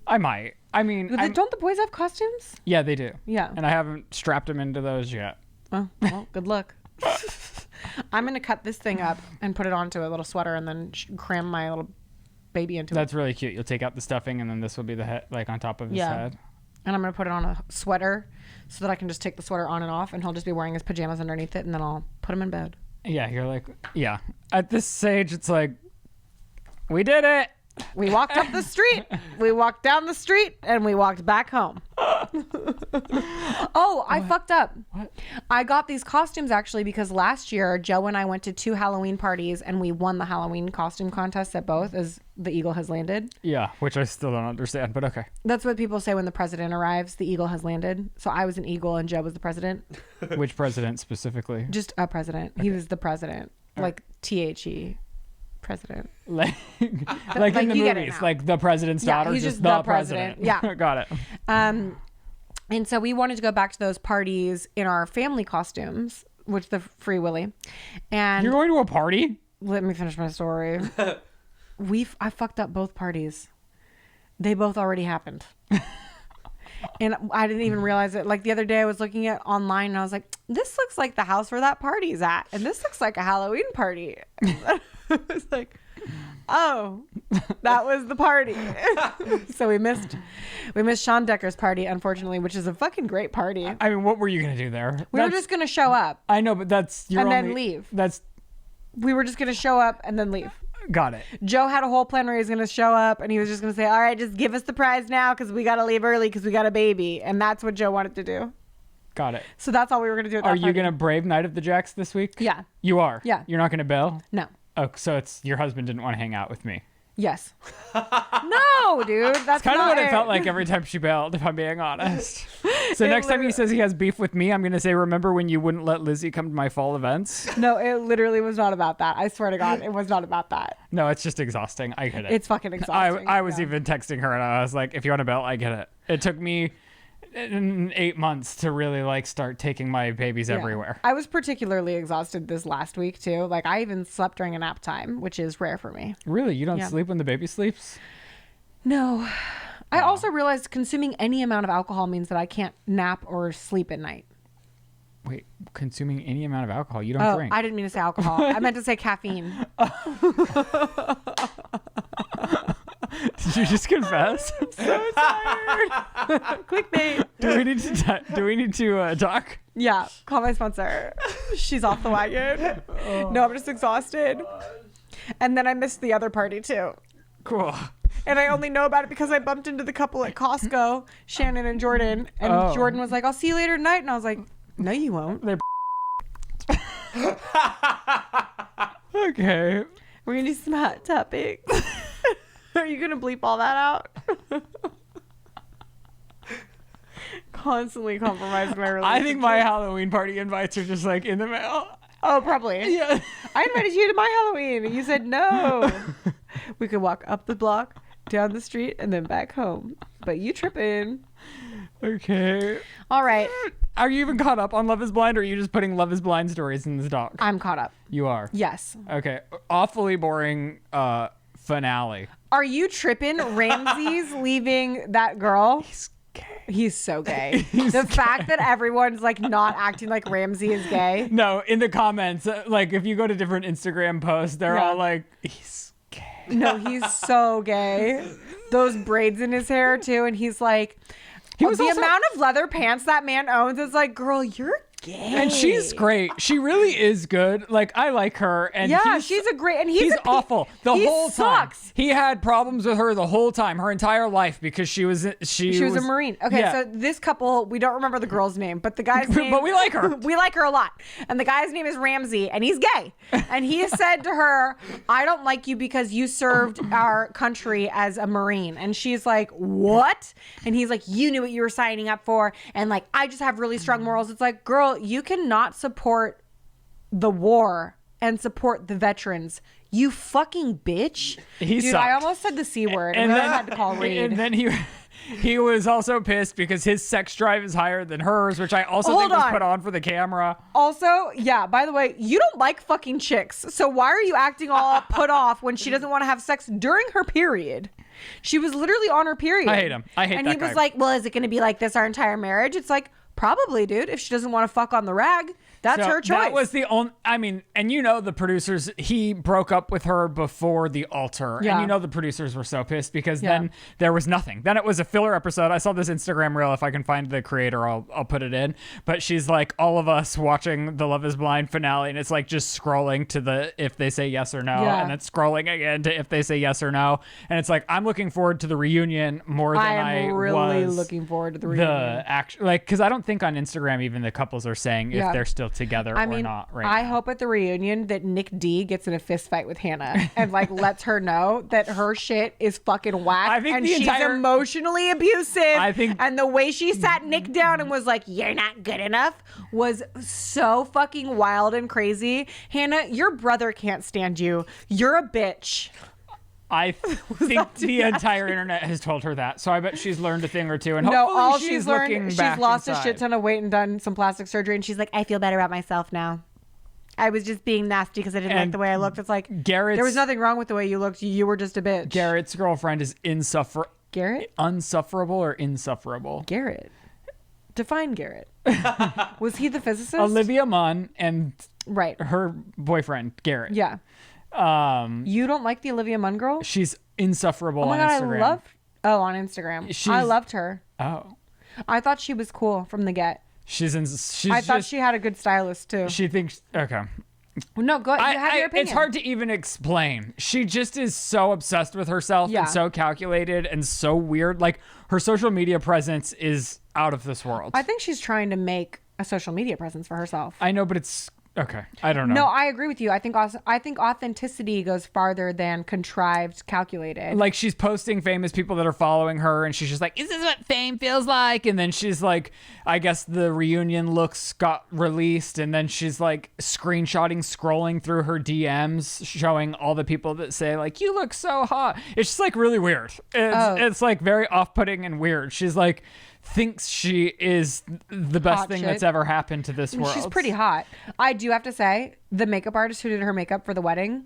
I might. I mean... Don't the boys have costumes? Yeah, they do. Yeah. And I haven't strapped them into those yet. Oh, well, good luck. I'm going to cut this thing up and put it onto a little sweater and then cram my little baby into it. That's really cute. You'll take out the stuffing and then this will be the head, like on top of his head. And I'm going to put it on a sweater so that I can just take the sweater on and off, and he'll just be wearing his pajamas underneath it, and then I'll put him in bed. Yeah, you're like, yeah. At this stage, it's like, we did it. We walked up the street, we walked down the street, and we walked back home. Oh, I fucked up. What? I got these costumes actually because last year Joe and I went to 2 Halloween parties and we won the Halloween costume contest at both, as the eagle has landed. Yeah, which I still don't understand, but okay. That's what people say when the president arrives. The eagle has landed. So I was an eagle and Joe was the president. Which president specifically? Just a president. Okay. He was the president. Like THE. President. Like in the movies, like the president's daughter, he's just the president. Yeah. Got it. And so we wanted to go back to those parties in our family costumes, which the Free Willy. And you're going to a party? Let me finish my story. I fucked up both parties. They both already happened. And I didn't even realize it. Like the other day I was looking at online and I was like, this looks like the house where that party's at. And this looks like a Halloween party. I was like, oh, that was the party. So we missed Sean Decker's party, unfortunately, which is a fucking great party. I mean, what were you going to do there? We were just going to show up. I know, but that's your then leave. We were just going to show up and then leave. Got it. Joe had a whole plan where he was going to show up and he was just going to say, all right, just give us the prize now because we got to leave early because we got a baby. And that's what Joe wanted to do. Got it. So that's all we were going to do at that Are you going to brave Night of the Jacks this week? Yeah. You are? Yeah. You're not going to bail? No. Oh, so it's your husband didn't want to hang out with me. Yes. No, dude. That's kind of not what it felt like every time she bailed, if I'm being honest. So next time he says he has beef with me, I'm going to say, remember when you wouldn't let Lizzie come to my fall events? No, it literally was not about that. I swear to God, it was not about that. No, it's just exhausting. I get it. It's fucking exhausting. I was even texting her and I was like, if you want to bail, I get it. It took me 8 months to really like start taking my babies everywhere. I was particularly exhausted this last week too. Like I even slept during a nap time, which is rare for me. Really? You don't sleep when the baby sleeps? No. I also realized consuming any amount of alcohol means that I can't nap or sleep at night. Wait, consuming any amount of alcohol? You don't drink? I didn't mean to say alcohol. I meant to say caffeine. Did you just confess? I'm so tired. Clickbait. Do we need to talk? Yeah, call my sponsor. She's off the wagon. No, I'm just exhausted. And then I missed the other party too. Cool. And I only know about it because I bumped into the couple at Costco, Shannon and Jordan. And Jordan was like, I'll see you later tonight. And I was like, no, you won't. Okay. We're going to do some hot topics. Are you going to bleep all that out? Constantly compromising my relationship. I think my Halloween party invites are just like in the mail. Oh, probably. Yeah. I invited you to my Halloween and you said no. We could walk up the block, down the street, and then back home. But you tripping. Okay. All right. Are you even caught up on Love is Blind, or are you just putting Love is Blind stories in this doc? I'm caught up. You are? Yes. Okay. Awfully boring finale. Are you tripping? Ramsey's leaving that girl. He's so gay. The fact that everyone's like not acting like Ramsey is gay. No, in the comments, like if you go to different Instagram posts, they're all like, he's gay. No, he's so gay. Those braids in his hair too, and he's like, the amount of leather pants that man owns is like, girl, you're gay. And she's great. She really is good. Like, I like her. And yeah, she's a great, and he's awful the whole sucks. time. He had problems with her the whole time, her entire life, because she was a Marine. Okay, yeah. So this couple, we don't remember the girl's name, but the guy's name, but we like her. We like her a lot. And the guy's name is Ramsey, and he's gay. And he said to her, I don't like you because you served our country as a Marine. And she's like, what? And he's like, you knew what you were signing up for. And like, I just have really strong morals. It's like, girl, you cannot support the war and support the veterans. You fucking bitch. Dude, sucked. I almost said the C word. And then I had to call Reed. And then he was also pissed because his sex drive is higher than hers, which I also think was put on for the camera. Also, yeah, by the way, you don't like fucking chicks. So why are you acting all put off when she doesn't want to have sex during her period? She was literally on her period. I hate him. I hate and that he was guy. like, well, is it going to be like this our entire marriage? It's like, probably, dude. If she doesn't want to fuck on the rag, that's her choice. That was the only, I mean, and you know the producers, he broke up with her before the altar. Yeah. And you know the producers were so pissed because then there was nothing. Then it was a filler episode. I saw this Instagram reel. If I can find the creator, I'll put it in. But she's like, all of us watching the Love is Blind finale, and it's like just scrolling to the if they say yes or no. Yeah. And it's scrolling again to if they say yes or no. And it's like, I'm looking forward to the reunion more than I am really was looking forward to the reunion. the action, like, because I don't think on Instagram even the couples are saying if they're still together or not. Right I now. hope at the reunion that Nick D gets in a fist fight with Hannah and like lets her know that her shit is fucking whack. I think and the she's entire- emotionally abusive. I think- and the way she sat Nick down and was like, "You're not good enough," was so fucking wild and crazy. Hannah, your brother can't stand you. You're a bitch. I think the entire internet has told her that, so I bet she's learned a thing or two. And No, hopefully all she's she's looking learned, she's back lost inside. a shit ton of weight and done some plastic surgery, and she's like, I feel better about myself now. I was just being nasty because I didn't like And the way I looked. It's like, Garrett's- there was nothing wrong with the way you looked. You were just a bitch. Garrett's girlfriend is Garrett? unsufferable or insufferable. Garrett. Define Garrett. Was he the physicist? Olivia Munn and Right. her boyfriend Garrett. Yeah. You don't like the Olivia Munn girl? She's insufferable Oh my on god, Instagram. I loved. Oh, on Instagram. I loved her. Oh, I thought she was cool from the get. she's I thought she had a good stylist too. She thinks okay. No, go. You have your opinion. It's hard to even explain. She just is so obsessed with herself Yeah. and so calculated and so weird. Like her social media presence is out of this world. I think she's trying to make a social media presence for herself. I know, but it's okay. I don't know. No, I agree with you. I think authenticity goes farther than contrived, calculated. Like she's posting famous people that are following her, and she's just like, "Is this what fame feels like?" And then she's like, "I guess the reunion looks got released," and then she's like scrolling through her DMs, showing all the people that say like, "You look so hot." It's just like really weird. It's like very off-putting and weird. She's like thinks she is the best Hot thing shit. that's ever happened to this world. She's pretty hot. I do have to say, the makeup artist who did her makeup for the wedding,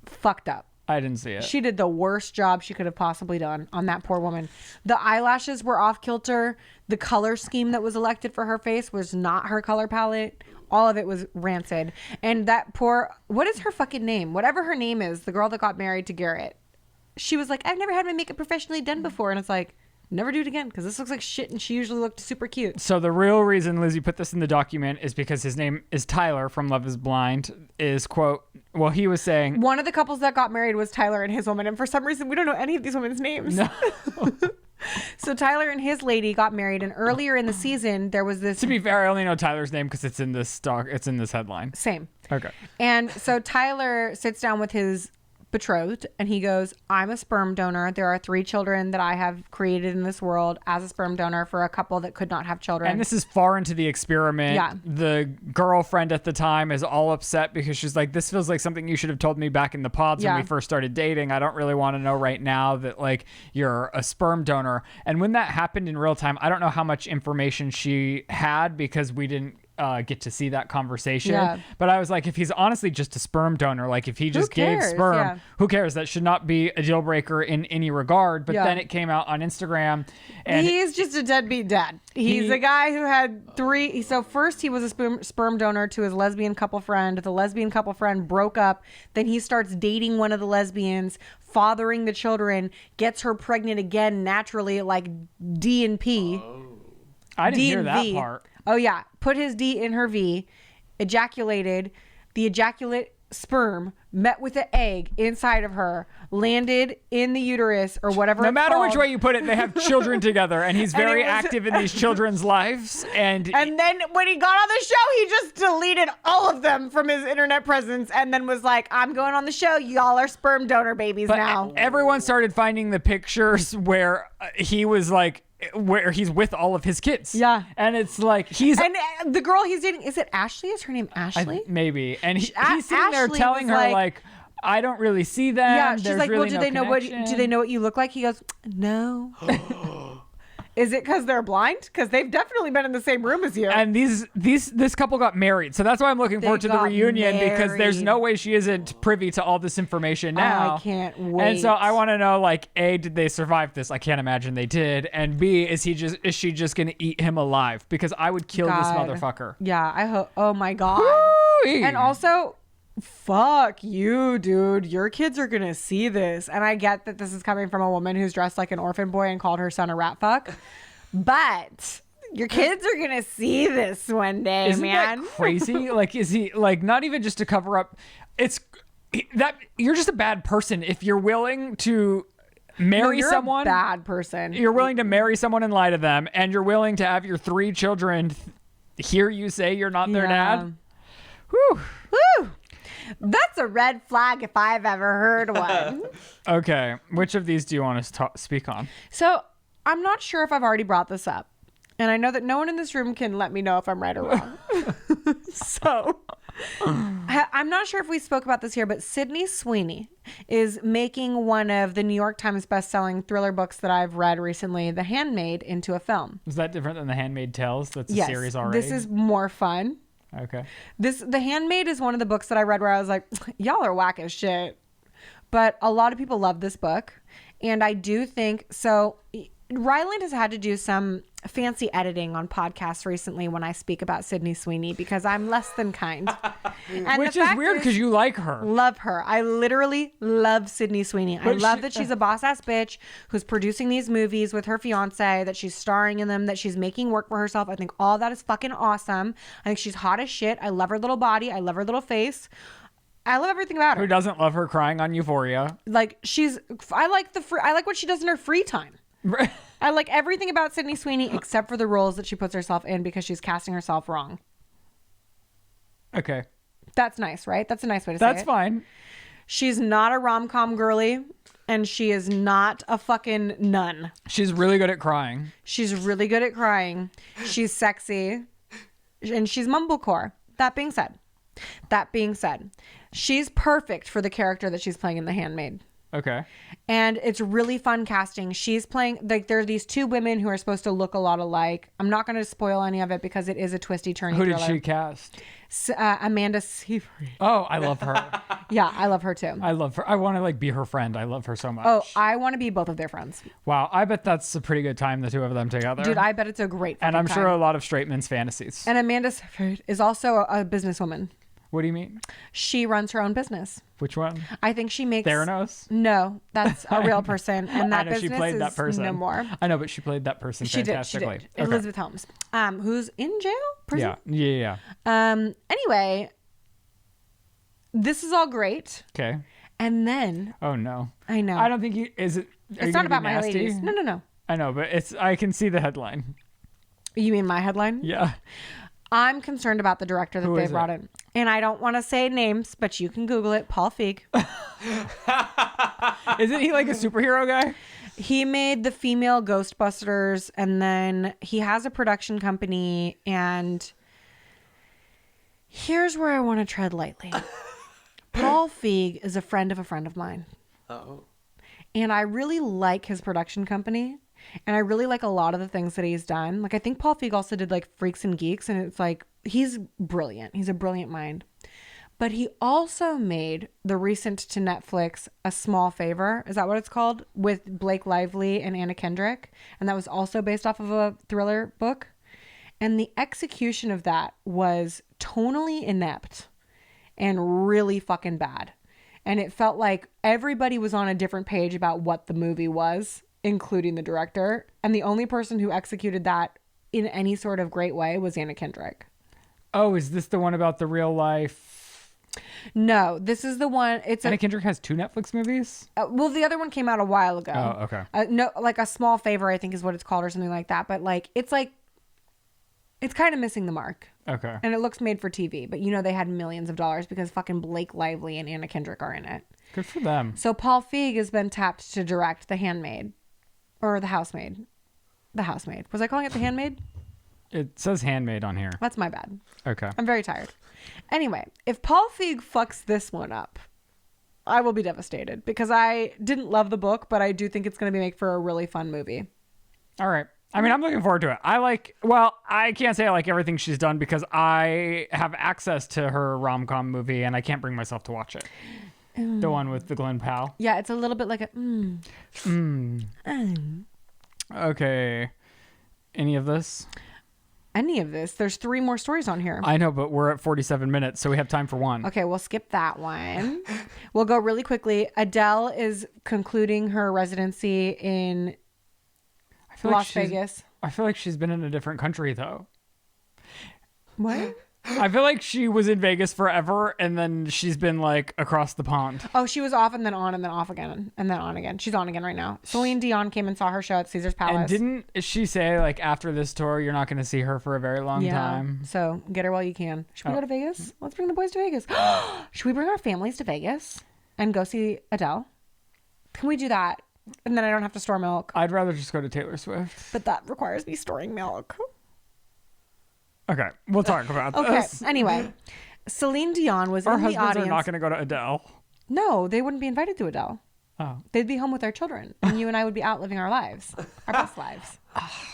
fucked up. I didn't see it. She did the worst job she could have possibly done on that poor woman. The eyelashes were off kilter. The color scheme that was elected for her face was not her color palette. All of it was rancid. And that poor, what is her fucking name? Whatever her name is, the girl that got married to Garrett. she was like, I've never had my makeup professionally done before. And it's like, never do it again because this looks like shit and she usually looked super cute. So the real reason Lizzie put this in the document is because his name is Tyler from Love is Blind is, quote, well, he was saying... One of the couples that got married was Tyler and his woman. And for some reason, we don't know any of these women's names. No. So Tyler and his lady got married. And earlier in the season, there was this... To be fair, I only know Tyler's name because it's in this it's in this headline. Same. Okay. And so Tyler sits down with his betrothed and he goes, I'm a sperm donor. There are 3 children that I have created in this world as a sperm donor for a couple that could not have children. And this is far into the experiment. Yeah. The girlfriend at the time is all upset because she's like, this feels like something you should have told me back in the pods when we first started dating. I don't really want to know right now that like you're a sperm donor. And when that happened in real time, I don't know how much information she had because we didn't get to see that conversation. Yeah. But I was like, if he's honestly just a sperm donor, like if he just gave sperm, Yeah. who cares? That should not be a deal breaker in any regard. But then it came out on Instagram. And he's just a deadbeat dad. He's a guy who had 3. So first he was a sperm donor to his lesbian couple friend. The lesbian couple friend broke up. Then he starts dating one of the lesbians, fathering the children, gets her pregnant again naturally, like D and P. I didn't hear that part. Oh, yeah. Put his D in her V, ejaculated. The ejaculate sperm met with an egg inside of her, landed in the uterus or whatever. No it's matter called. which way you put it, they have children together, and he's very active in these children's lives. And then when he got on the show, he just deleted all of them from his internet presence and then was like, I'm going on the show. Y'all are sperm donor babies now. Everyone started finding the pictures where he was like, where he's with all of his kids. Yeah. And it's like And the girl he's dating, is it Ashley? Is her name Ashley? Maybe. And he's sitting there Ashley telling was her like, like, I don't really see them. yeah, she's There's like, really well, do no they know what you look like? He goes, no. Is it because they're blind? Because they've definitely been in the same room as you. And this couple got married, so that's why I'm looking forward to the reunion because there's no way she isn't privy to all this information now. I can't wait. And so I want to know, like, A, did they survive this? I can't imagine they did. And B, is she just gonna eat him alive? Because I would kill this motherfucker. Yeah, I hope. Oh my god. Woo-wee. And also, fuck you, dude. Your kids are gonna see this. And I get that this is coming from a woman who's dressed like an orphan boy and called her son a rat fuck. But your kids are gonna see this one day, Isn't man. that crazy? Like, is he like not even just to cover up? It's that you're just a bad person if you're willing to marry you're someone. A bad person. You're willing to marry someone and lie to them, and you're willing to have your 3 children hear you say you're not their dad. Whew. Woo! That's a red flag if I've ever heard one. Okay, which of these do you want to speak on? So I'm not sure if I've already brought this up. And I know that no one in this room can let me know if I'm right or wrong. So I'm not sure if we spoke about this here, but Sydney Sweeney is making one of the New York Times best-selling thriller books that I've read recently, The Handmaid, into a film. Is that different than The Handmaid's Tales? That's a Yes, series already. this is more fun. Okay. The Handmaid is one of the books that I read where I was like, y'all are whack as shit. But a lot of people love this book. And I do think, so Ryland has had to do some fancy editing on podcasts recently when I speak about Sydney Sweeney because I'm less than kind. And Which is weird because you like her. Love her. I literally love Sydney Sweeney. I love that she's a boss-ass bitch who's producing these movies with her fiance, that she's starring in them, that she's making work for herself. I think all that is fucking awesome. I think she's hot as shit. I love her little body. I love her little face. I love everything about her. Who doesn't love her crying on Euphoria? Like I like what she does in her free time. I like everything about Sydney Sweeney except for the roles that she puts herself in because she's casting herself wrong. Okay. That's nice, right? That's a nice way to say it. That's fine. She's not a rom-com girly, and she is not a fucking nun. She's really good at crying. She's really good at crying. She's sexy, and she's mumblecore. That being said, she's perfect for the character that she's playing in The Handmaid. Okay. And it's really fun casting. She's playing, like, there are these 2 women who are supposed to look a lot alike. I'm not going to spoil any of it because it is a twisty, turny Who did thriller. she cast? Amanda Seyfried. Oh, I love her. Yeah, I love her too. I love her. I want to like be her friend. I love her so much. Oh, I want to be both of their friends. Wow. I bet that's a pretty good time, the 2 of them together. Dude, I bet it's a great fucking And I'm sure time. a lot of straight men's fantasies. And Amanda Seyfried is also a businesswoman. What do you mean? She runs her own business. Which one? I think she makes... Theranos? No, that's a real person. And that I know she business played is that person. no more. I know, but she played that person fantastically. She did. Elizabeth Holmes, who's in jail? Prison? Yeah. Anyway, this is all great. Okay. And then... Oh, no. I know. I don't think you... Is it... It's not about my ladies. No. I know, but it's... I can see the headline. You mean my headline? Yeah. I'm concerned about the director that they brought in. And I don't want to say names, but you can Google it. Paul Feig. Isn't he like a superhero guy? He made the female Ghostbusters, and then he has a production company. And here's where I want to tread lightly. Paul Feig is a friend of mine. Oh. And I really like his production company. And I really like a lot of the things that he's done. Like, I think Paul Feig also did like Freaks and Geeks, and it's like, he's brilliant. He's a brilliant mind. But he also made the recent to Netflix A Small Favor. Is that what it's called? With Blake Lively and Anna Kendrick. And that was also based off of a thriller book. And the execution of that was tonally inept and really fucking bad. And it felt like everybody was on a different page about what the movie was, including the director. And the only person who executed that in any sort of great way was Anna Kendrick. Oh, is this the one about the real life? No, this is the one. Anna Kendrick has 2 Netflix movies? Well, the other one came out a while ago. Oh, okay. No, like A Small Favor, I think is what it's called, or something like that. But it's kind of missing the mark. Okay. And it looks made for TV, but they had millions of dollars because fucking Blake Lively and Anna Kendrick are in it. Good for them. So Paul Feig has been tapped to direct The Handmaid. Or The Housemaid. The Housemaid. Was I calling it The Handmaid? It says Handmaid on here. That's my bad. Okay. I'm very tired. Anyway, if Paul Feig fucks this one up, I will be devastated because I didn't love the book, but I do think it's going to be make for a really fun movie. All right. I mean, I'm looking forward to it. I can't say I like everything she's done because I have access to her rom-com movie and I can't bring myself to watch it. The one with the Glenn Powell. Yeah, it's a little bit like a Okay. Any of this? Any of this? There's 3 more stories on here. I know, but we're at 47 minutes, so we have time for one. Okay, we'll skip that one. We'll go really quickly. Adele is concluding her residency in Las Vegas. I feel like she's been in a different country, though. What? I feel like she was in Vegas forever, and then she's been, like, across the pond. Oh, she was off and then on and then off again and then on again. She's on again right now. Celine Dion came and saw her show at Caesar's Palace. And didn't she say, like, after this tour, you're not going to see her for a very long time? So get her while you can. Should we go to Vegas? Let's bring the boys to Vegas. Should we bring our families to Vegas and go see Adele? Can we do that? And then I don't have to store milk. I'd rather just go to Taylor Swift. But that requires me storing milk. Okay, we'll talk about this. Okay, anyway. Celine Dion was Our in the husbands audience. are not going to go to Adele. No, they wouldn't be invited to Adele. Oh. They'd be home with their children. And you and I would be out living our lives. Our best lives.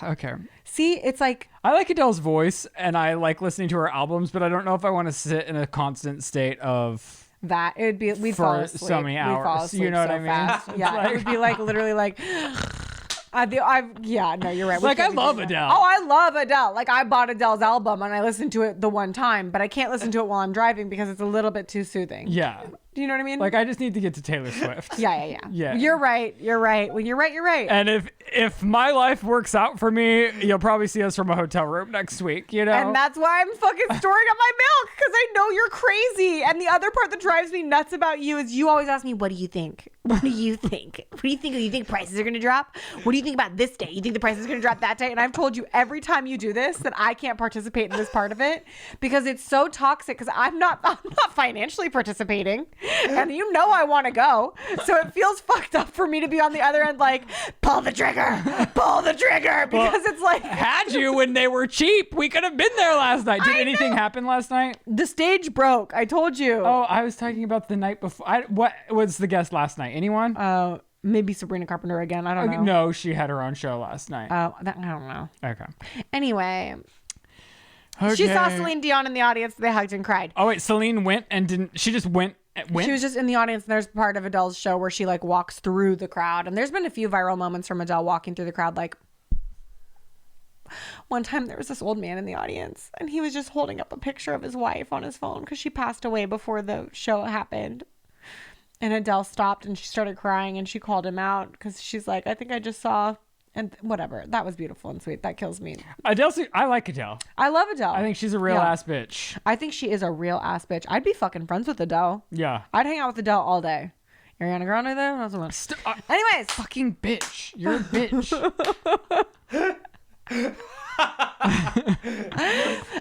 Okay. See, it's like... I like Adele's voice, and I like listening to her albums, but I don't know if I want to sit in a constant state of... that. It would be... We'd for fall asleep. so many hours. We'd fall asleep You know what so I mean? fast. Yeah, like- it would be like literally like... yeah, no, you're right. We Like, I can't be love doing that. Adele. Oh, I love Adele. Like, I bought Adele's album and I listened to it the one time, but I can't listen to it while I'm driving because it's a little bit too soothing. Yeah. Do you know what I mean? Like, I just need to get to Taylor Swift. Yeah. Yeah. You're right. When you're right, you're right. And if my life works out for me, you'll probably see us from a hotel room next week, you know? And that's why I'm fucking storing up my milk, because I know you're crazy. And the other part that drives me nuts about you is you always ask me, what do you think? What do you think? What do you think? Do you think prices are going to drop? What do you think about this day? You think the price is going to drop that day? And I've told you every time you do this that I can't participate in this part of it because it's so toxic, because I'm not financially participating. And you know I want to go. So it feels fucked up for me to be on the other end like, pull the trigger, because it's like... Had you when they were cheap, we could have been there last night. Did anything happen last night? The stage broke. I told you. Oh, I was talking about the night before. What was the guest last night? Anyone? Maybe Sabrina Carpenter again. I don't know. No, she had her own show last night. I don't know. Okay. Anyway, she saw Celine Dion in the audience. They hugged and cried. Oh wait, Celine went and didn't. She just went. She was just in the audience, and there's part of Adele's show where she like walks through the crowd. And there's been a few viral moments from Adele walking through the crowd, like One time there was this old man in the audience and he was just holding up a picture of his wife on his phone because she passed away before the show happened. And Adele stopped and she started crying and she called him out because she's like, I think I just saw, and whatever. That was beautiful and sweet. That kills me. Adele, I like Adele. I love Adele. I think she's a real ass bitch. I think she is a real ass bitch. I'd be fucking friends with Adele. Yeah. I'd hang out with Adele all day. Ariana Grande there? Anyways. Fucking bitch. You're a bitch.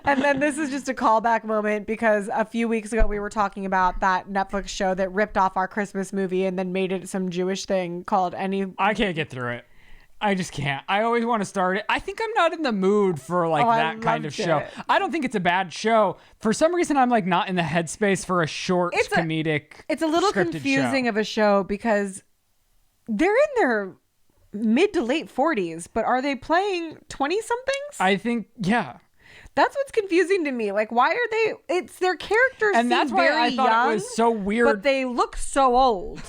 And then this is just a callback moment because a few weeks ago we were talking about that Netflix show that ripped off our Christmas movie and then made it some Jewish thing called I can't get through it. I just can't. I always want to start it. I think I'm not in the mood for that kind of show. I don't think it's a bad show. For some reason, I'm like not in the headspace for a short comedic. It's a little confusing of a show because they're in their mid to late 40s, but are they playing 20 somethings? I think, yeah. That's what's confusing to me. Like, why are they? It's their characters, and that's why I thought it was so weird. But they look so old.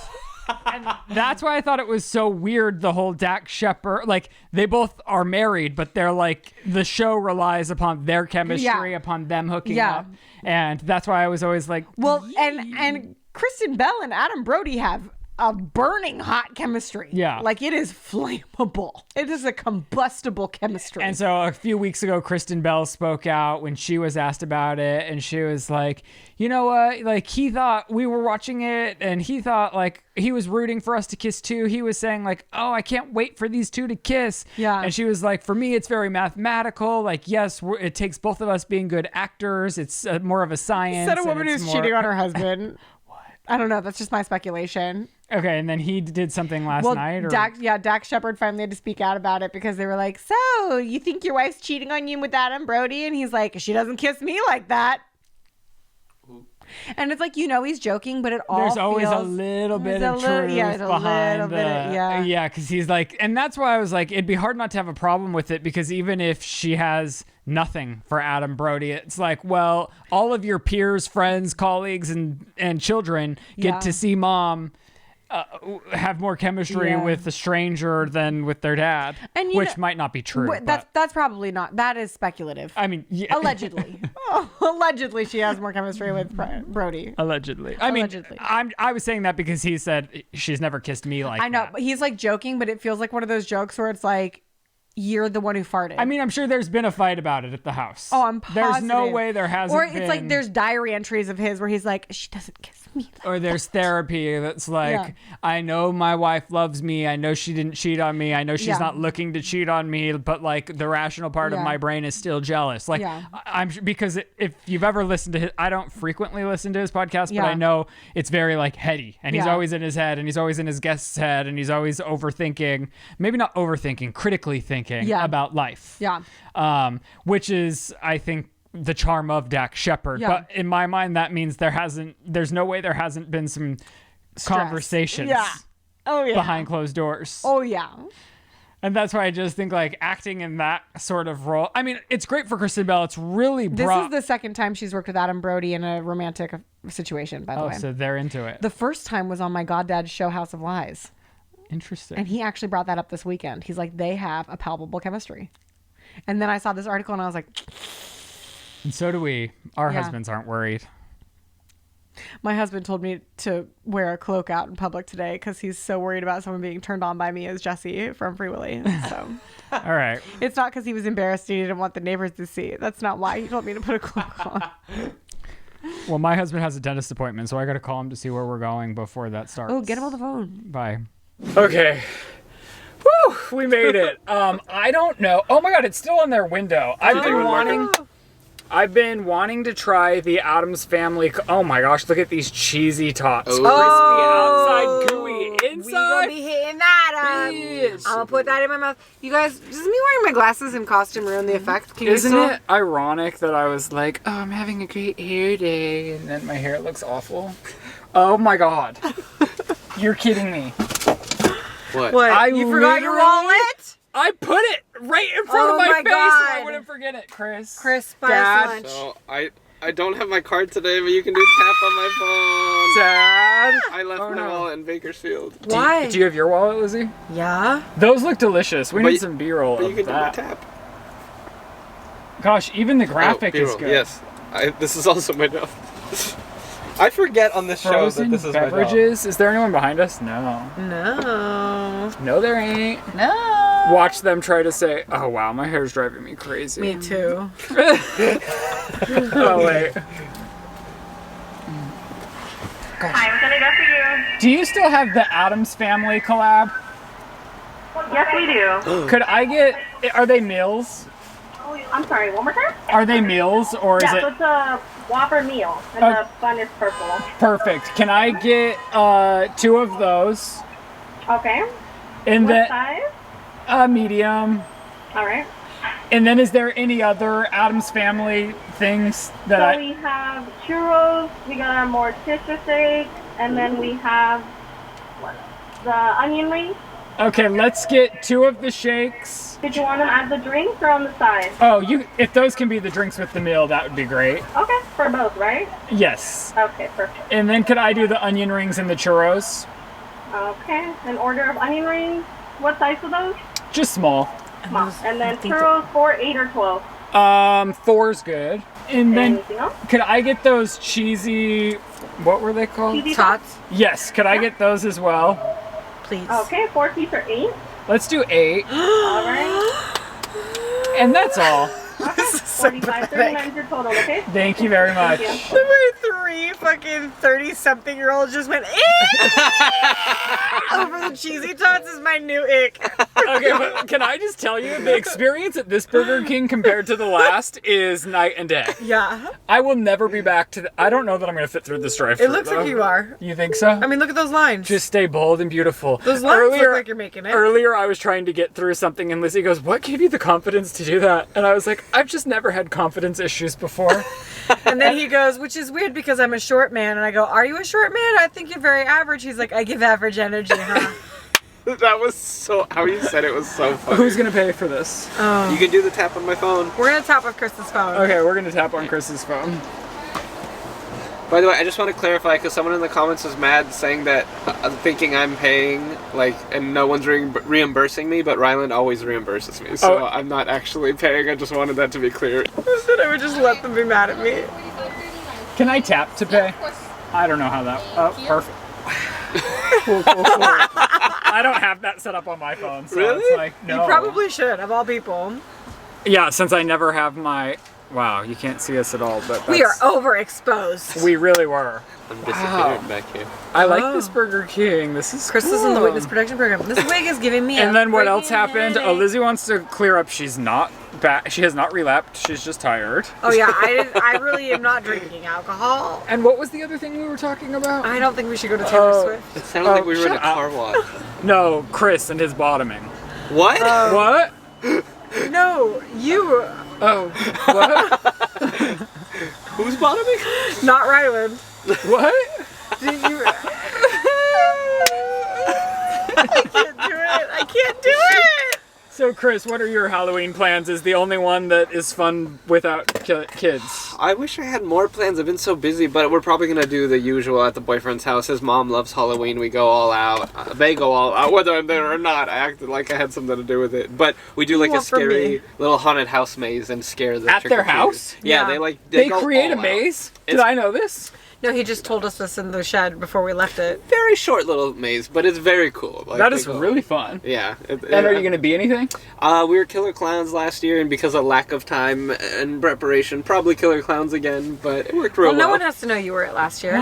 And that's why I thought it was so weird, the whole Dax Shepard, like they both are married, but they're like, the show relies upon their chemistry, upon them hooking up. And that's why I was always like, well, and Kristen Bell and Adam Brody have a burning hot chemistry. Yeah. Like it is flammable. It is a combustible chemistry. And so a few weeks ago, Kristen Bell spoke out when she was asked about it. And she was like, you know what? Like he thought we were watching it and he thought like he was rooting for us to kiss too. He was saying like, oh, I can't wait for these two to kiss. Yeah. And she was like, for me, it's very mathematical. Like, yes, it takes both of us being good actors. It's more of a science. Said a woman who's cheating on her husband. I don't know. That's just my speculation. Okay, and then he did something last night? Or? Dax Shepard finally had to speak out about it because they were like, so you think your wife's cheating on you with Adam Brody? And he's like, she doesn't kiss me like that. And it's like, he's joking, but there's always a little bit of truth behind yeah, because he's like, and that's why I was like, it'd be hard not to have a problem with it because even if she has nothing for Adam Brody, it's like, well, all of your peers, friends, colleagues, and children get to see mom have more chemistry with a stranger than with their dad, and which might not be true. That's probably not. That is speculative. I mean, allegedly, allegedly she has more chemistry with Brody. Allegedly. I mean, I was saying that because he said she's never kissed me like that. I know, but he's like joking, but it feels like one of those jokes where it's like, you're the one who farted. I mean, I'm sure there's been a fight about it at the house. Oh, I'm positive. There's no way there hasn't been. Or it's like there's diary entries of his where he's like, she doesn't kiss me. Or there's therapy that's like, I know my wife loves me. I know she didn't cheat on me. I know she's not looking to cheat on me, but like the rational part of my brain is still jealous. Like I'm because if you've ever listened to his, I don't frequently listen to his podcast, but I know it's very like heady and he's always in his head and he's always in his guest's head and he's always overthinking, maybe not overthinking, critically thinking about life. Yeah. Which is, I think, the charm of Dax Shepard. But in my mind, that means there's no way there hasn't been some conversations behind closed doors. Oh, yeah. And that's why I just think like acting in that sort of role. I mean, it's great for Kristen Bell. It's really This is the second time she's worked with Adam Brody in a romantic situation, by the way. Oh, so they're into it. The first time was on my goddad's show, House of Lies. Interesting. And he actually brought that up this weekend. He's like, they have a palpable chemistry. And then I saw this article and I was like... And so do we. Our husbands aren't worried. My husband told me to wear a cloak out in public today because he's so worried about someone being turned on by me as Jesse from Free Willy. So, all right. It's not because he was embarrassed he didn't want the neighbors to see. That's not why he told me to put a cloak on. Well, my husband has a dentist appointment, so I got to call him to see where we're going before that starts. Oh, get him on the phone. Bye. Okay. Woo! We made it. I don't know. Oh my God, it's still on their window. I've been wanting to try the Addams Family. Oh my gosh, look at these cheesy tots. Crispy outside, gooey inside. We gonna be hitting that up. Yes. I'm gonna put that in my mouth. You guys, does me wearing my glasses and costume ruin the effect? Isn't it ironic that I was like, oh, I'm having a great hair day, and then my hair looks awful? Oh my God. You're kidding me. What? You forgot your wallet? I put it right in front of my face so I wouldn't forget it, Chris. Buy us lunch. So I don't have my card today, but you can do tap on my phone. Dad? I left my wallet in Bakersfield. Why? Do you have your wallet, Lizzie? Yeah. Those look delicious. We need some B-roll But you of can do my that. tap. Gosh, even the graphic is B-roll, good. Yes. This is also my note. I forget on this show Frozen that this is beverages. Is there anyone behind us? No. No. No, there ain't. No. Watch them try to say, "Oh wow, my hair's driving me crazy." Me too. Oh wait. I'm gonna go for you. Do you still have the Addams Family collab? Yes, we do. Could I get? Are they meals? I'm sorry, one more time? Are they meals or is Yeah, it so it's a Whopper meal, and the bun is purple. perfect? Can I get 2 of those? Okay. And What then size? medium. All right. And then is there any other Addams Family things that So I? we have churros, we got our morticia steak, and then we have the onion rings. Okay, let's get 2 of the shakes. Did you want them as the drinks or on the side? Oh, if those can be the drinks with the meal, that would be great. Okay, for both, right? Yes. Okay, perfect. And then could I do the onion rings and the churros? Okay, an order of onion rings. What size are those? Just small. Small. And then churros, 4, 8, or 12. 4's good. And then Anything else? could I get those cheesy, what were they called? Cheesy Tots, Yes, could I get those as well? please. Okay, 4 piece or 8. Let's do 8. All right. And that's all. Okay. 45, 39 is your total, okay? Thank you very much. Thank The way 3 fucking 30-something-year-olds just went over the cheesy tots is my new ick. Okay, but can I just tell you, the experience at this Burger King compared to the last is night and day. Yeah. I will never be back to I don't know that I'm going to fit through this drive-thru. It looks like you are. You think so? I mean, look at those lines. Just stay bold and beautiful. Those lines look like you're making it. Earlier, I was trying to get through something, and Lizzie goes, "What gave you the confidence to do that?" And I was like, "I've just never had confidence issues before." And then he goes, which is weird because I'm a short man. And I go, are you a short man? I think you're very average. He's like, I give average energy, huh? That was so. How you said it was so funny. Who's gonna pay for this? You can do the tap on my phone. We're going to tap with Kristen's phone. Okay, we're gonna tap on Chris's phone. By the way, I just want to clarify because someone in the comments was mad saying that thinking I'm paying, like, and no one's reimbursing me, but Ryland always reimburses me, so I'm not actually paying. I just wanted that to be clear. That I would just let them be mad at me. Can I tap to pay? I don't know how that. Oh, perfect. Cool. I don't have that set up on my phone, so Really? it's like no. You probably should, of all people. Yeah, since I never have my. Wow, you can't see us at all, but We are that's- overexposed. We really were. I'm disappeared back here. I like this Burger King. This is Chris is in the witness protection program. This wig is giving me And a then what else freaking happened? Oh, headache. Lizzie wants to clear up. She's not back. She has not relapsed. She's just tired. Oh yeah, I really am not drinking alcohol. And what was the other thing we were talking about? I don't think we should go to Taylor Swift. It sounded like we were in a shut up. car wash. No, Chris and his bottoming. What? What? No, you, Oh, what? Who's bottoming? not Ryland. What? Did you? I can't do it. I can't do it. So, Chris, what are your Halloween plans? Is the only one that is fun without kids? I wish I had more plans. I've been so busy, but we're probably gonna do the usual at the boyfriend's house. His mom loves Halloween. We go all out. They go all out, whether I'm there or not. I acted like I had something to do with it. But we do like a want from scary me? little haunted house maze and scare the At their trick-or-treaters. house? Yeah, Yeah. they They go create all a out. maze? Did It's- I know this? No, he just told us this in the shed before we left it. Very short little maze, but it's very cool. Like, That they is go- really fun. Yeah. And are you going to be anything? We were killer clowns last year, and because of lack of time and preparation, probably killer clowns again. But it worked real Well, well. no one has to know you were it last year.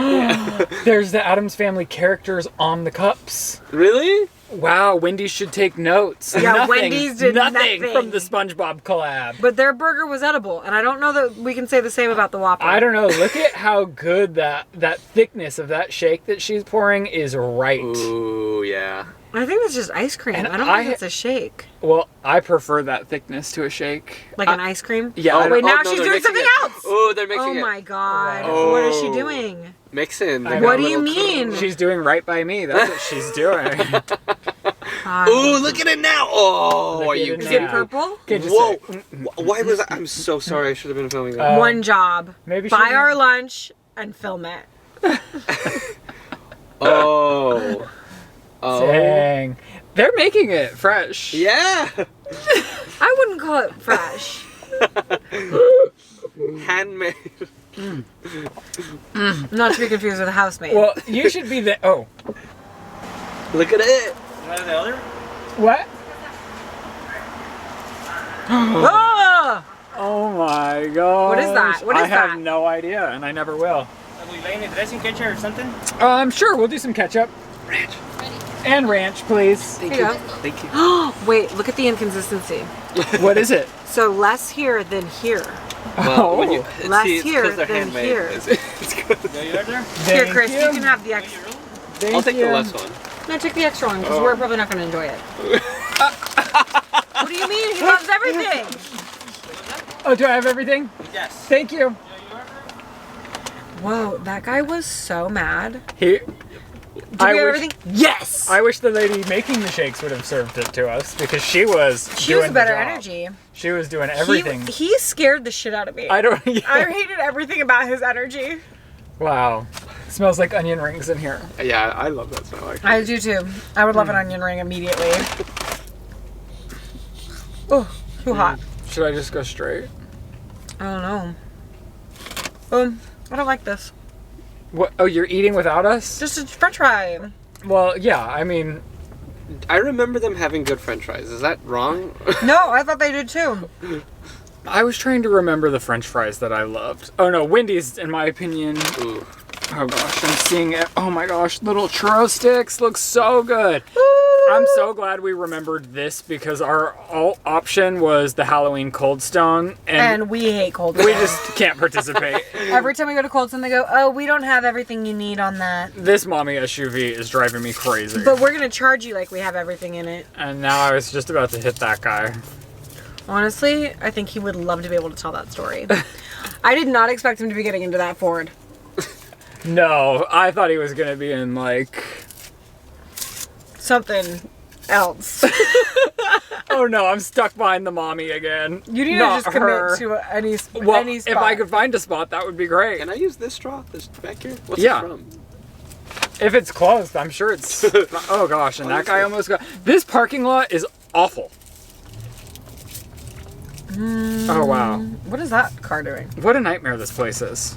There's the Addams Family characters on the cups. Really? Wow, Wendy's should take notes. Yeah, Nothing, Wendy's did nothing nothing. from the SpongeBob collab. But their burger was edible, and I don't know that we can say the same about the Whopper. I don't know. Look at how good that thickness of that shake that she's pouring is right. Ooh, yeah. I think that's just ice cream. And I don't I- think it's a shake. Well, I prefer that thickness to a shake. Like an ice cream? Yeah. I Wait, don't- now no, she's they're doing mixing something it. else. Oh, they're mixing Oh it. my god. Oh. What is she doing? Mixing. I They know. got What a do you little mean? She's doing right by me. That's what she's doing. God. Ooh, look at it now! Oh, Look are at you it Is now. it purple? Okay, just Whoa! say- Why was I? I'm so sorry. I should have been filming that. One job. maybe Buy she- our lunch and film it. Oh. Oh. Dang. They're making it fresh. Yeah. I wouldn't call it fresh. Handmade. Not to be confused with a housemaid. Well, you should be the. Oh. Look at it. The other? What? Ah! Oh my god. What is that? What is I have that? no idea, and I never will. Are we laying the dressing ketchup or something? Sure, we'll do some ketchup. Ranch. And ranch, please. Thank Here you you. go. Thank you. Wait, look at the inconsistency. What is it? So less here than here. Well, when you Less see, it's 'cause here they're than handmade. here. It's good. Yeah, you right there? Here, Chris, you can have the extra. Thank I'll take you. the less one. No, take the extra one because we're probably not going to enjoy it. What do you mean? He loves everything. Oh, do I have everything? Yes. Thank you. Whoa, that guy was so mad. He. Did we have everything? Yes. I wish the lady making the shakes would have served it to us because she was. She doing was the better job. energy. She was doing everything. He scared the shit out of me. I don't. I hated everything about his energy. Wow. It smells like onion rings in here. Yeah, I love that smell. Actually. I do too. I would love an onion ring immediately. Oh, too hot. Should I just go straight? I don't know. I don't like this. What? Oh, you're eating without us? Just a french fry. Well, yeah. I mean, I remember them having good French fries. Is that wrong? No, I thought they did too. I was trying to remember the French fries that I loved. Oh no, Wendy's, in my opinion. Ooh. Oh gosh, I'm seeing it. Oh my gosh, little churro sticks look so good. I'm so glad we remembered this because our option was the Halloween Cold Stone, And we hate Cold we Stone. just can't participate. Every time we go to Cold Stone, they go, "Oh, we don't have everything you need on that." This mommy SUV is driving me crazy. But we're gonna charge you like we have everything in it. And now I was just about to hit that guy. Honestly, I think he would love to be able to tell that story. I did not expect him to be getting into that Ford. No, I thought he was gonna be in like. Something else. Oh no, I'm stuck behind the mommy again. You need Not to just commit her. to any spot. Well, if I could find a spot, that would be great. Can I use this straw? This back here? What's Yeah. it from? If it's closed, I'm sure it's. Oh gosh, and that guy almost got. This parking lot is awful. Oh wow. What is that car doing? What a nightmare this place is.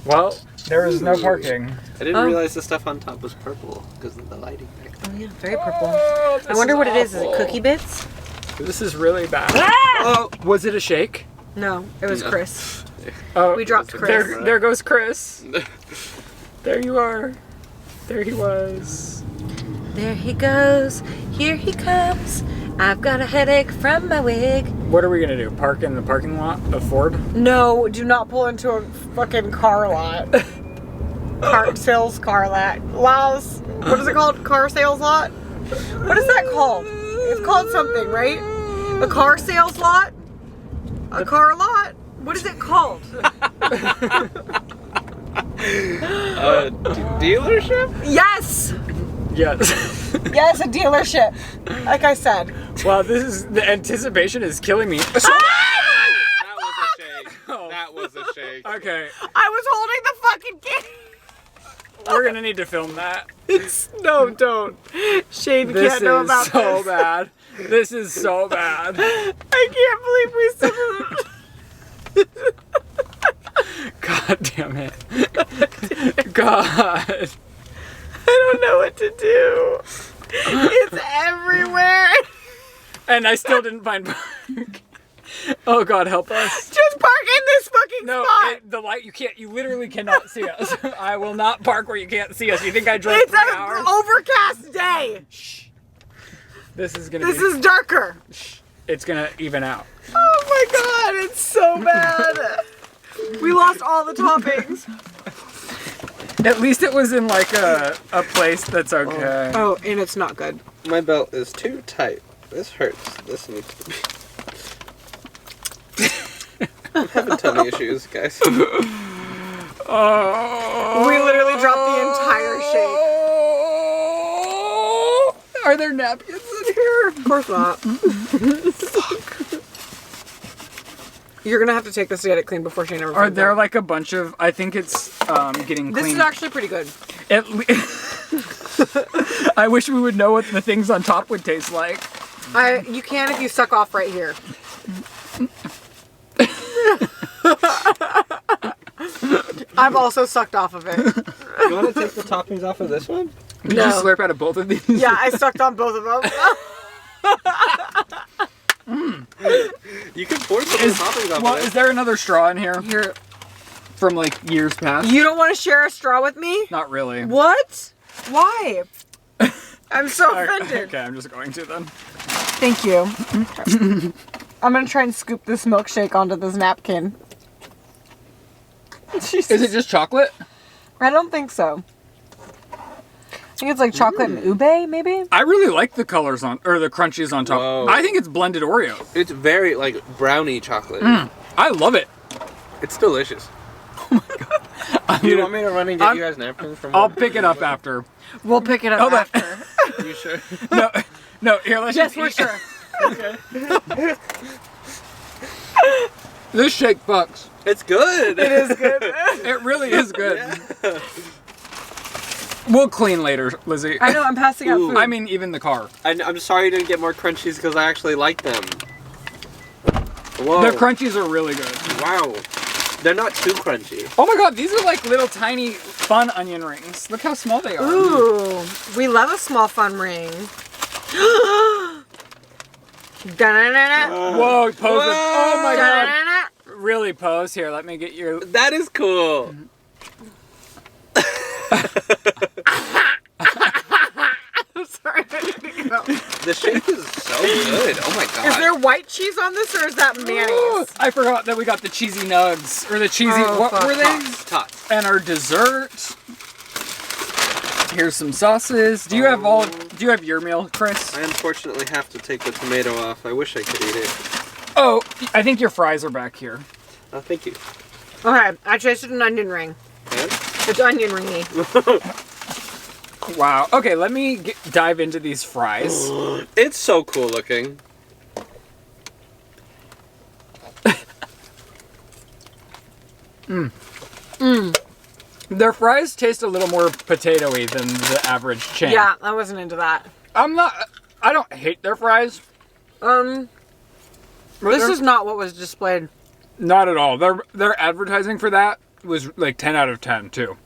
Well, there is no parking. I didn't realize the stuff on top was purple because of the lighting back Oh yeah, very purple. Oh, I wonder what it is. Is it cookie bits? This is really bad. Oh, Was it a shake? No, it was No. Chris. Oh, We dropped Chris. there goes Chris. There you are. There he was. There he goes. Here he comes. I've got a headache from my wig. What are we gonna do? Park in the parking lot of Ford? No, do not pull into a fucking car lot. Sales car lot. Laws. What is it called? Car sales lot? What is that called? It's called something, right? A car sales lot? A car lot? What is it called? Dealership? Yes! Yes. Yes, a dealership. Like I said. Wow, the anticipation is killing me. That was a shake. Oh. That was a shake. Okay, I was holding the fucking key. we're gonna need to film that. No, don't. Shane This can't know is about so this. bad. This is so bad. I can't believe we still. God damn it. God. I don't know what to do. It's everywhere. And I still didn't find park. Oh God, help us. Just park in this fucking No, spot. the light, you literally cannot see us. I will not park where you can't see us. You think I drove It's 3 an hours? overcast day. This is gonna This be, is darker. it's gonna even out. Oh my god, it's so bad. We lost all the toppings. At least it was in like a place that's okay. Oh, and it's not good. My belt is too tight. This hurts. This needs to be. I'm having tummy issues, guys. Oh. We literally dropped the entire shake. Are there napkins in here? Of course not. You're gonna have to take this to get it clean before Shane ever Are finds there out. like a bunch of? I think it's getting This clean. is actually pretty good. At I wish we would know what the things on top would taste like. You can if you suck off right here. I've also sucked off of it. You want to take the toppings off of this one? Did you slurp out of both of these? Yeah, I sucked on both of them. You can pour some of the toppings off Well, of is it. there another straw in here Here. from like years past? You don't want to share a straw with me? Not really. What? Why? I'm so offended. Okay, I'm just going to then. Thank you. I'm gonna try and scoop this milkshake onto this napkin. Is it just chocolate? I don't think so. I think it's like chocolate and ube, maybe? I really like the colors on, or the crunchies on top. Whoa. I think it's blended Oreo. It's very like brownie chocolate. I love it. It's delicious. You want me to run and get you guys napkins from? I'll pick it up after. We'll pick it up Hold on. after. You sure? No, here, let's Yes, just we're eat. sure. This shake fucks. It's good. It is good. It really is good. We'll clean later, Lizzie. I know, I'm passing out Ooh. food. I mean, even the car. I'm sorry you didn't get more crunchies because I actually like them. Whoa. The crunchies are really good. Wow. They're not too crunchy. Oh my god, these are like little tiny fun onion rings. Look how small they are. Ooh, we love a small fun ring. Da-na-na-na. Whoa, pose. Whoa. Oh my god. Da-na-na-na. Really pose. Here, let me get your... That is cool. I'm sorry. I didn't know. The shake is so good. Oh my god. Is there white cheese on this or is that mayonnaise? I forgot that we got the cheesy nugs. Or the cheesy... Oh, what fuck. were they? Tots. And our dessert. Here's some sauces. Do you have your meal, Chris? I unfortunately have to take the tomato off. I wish I could eat it. Oh, I think your fries are back here. Oh, thank you. Okay, I tasted an onion ring. And? It's onion ringy. Wow. Okay, let me dive into these fries. It's so cool looking. Their fries taste a little more potatoey than the average chain. Yeah, I wasn't into that. I don't hate their fries. This is not what was displayed. Not at all. Their advertising for that was like 10 out of 10 too.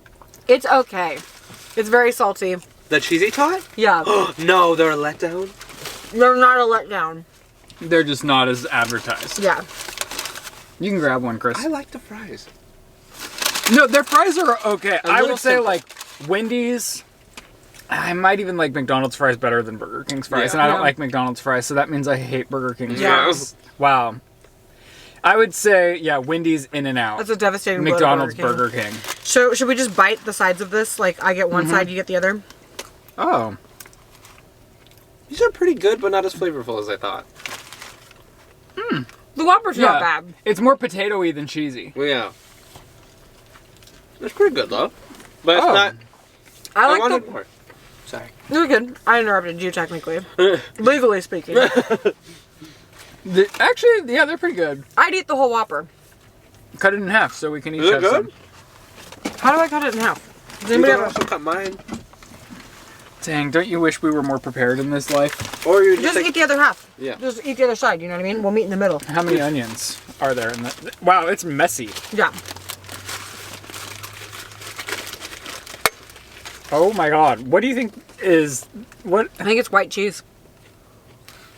It's okay. It's very salty. The cheesy tot? Yeah, No, they're a letdown. they're not a letdown. They're just not as advertised. Yeah. You can grab one, Chris. I like the fries. No, their fries are okay. I little would say simple. like Wendy's. I might even like McDonald's fries better than Burger King's fries, Yeah. and I don't Yeah. like McDonald's fries, so that means I hate Burger King's Yeah. fries. Wow. I would say, yeah, Wendy's, In-N-Out. That's a devastating blow to McDonald's, Burger Burger King. So, should we just bite the sides of this? Like, I get one side, you get the other? Oh. These are pretty good, but not as flavorful as I thought. The Whopper's Yeah. not bad. It's more potatoey than cheesy. Well, yeah. It's pretty good, though. But it's Oh. not... I I like wanted the... more. Sorry. You're good. I interrupted you, technically. Legally speaking. Actually, yeah, they're pretty good. I'd eat the whole Whopper. Cut it in half so we can each Is it have good? some. How do I cut it in half? Does You anybody can have also cut mine. Dang, don't you wish we were more prepared in this life? Or you Just just eat the other half. Yeah. Just eat the other side, you know what I mean? We'll meet in the middle. How many onions are there in that? Wow, it's messy. Yeah. Oh my god. What do you think is... What? I think it's white cheese.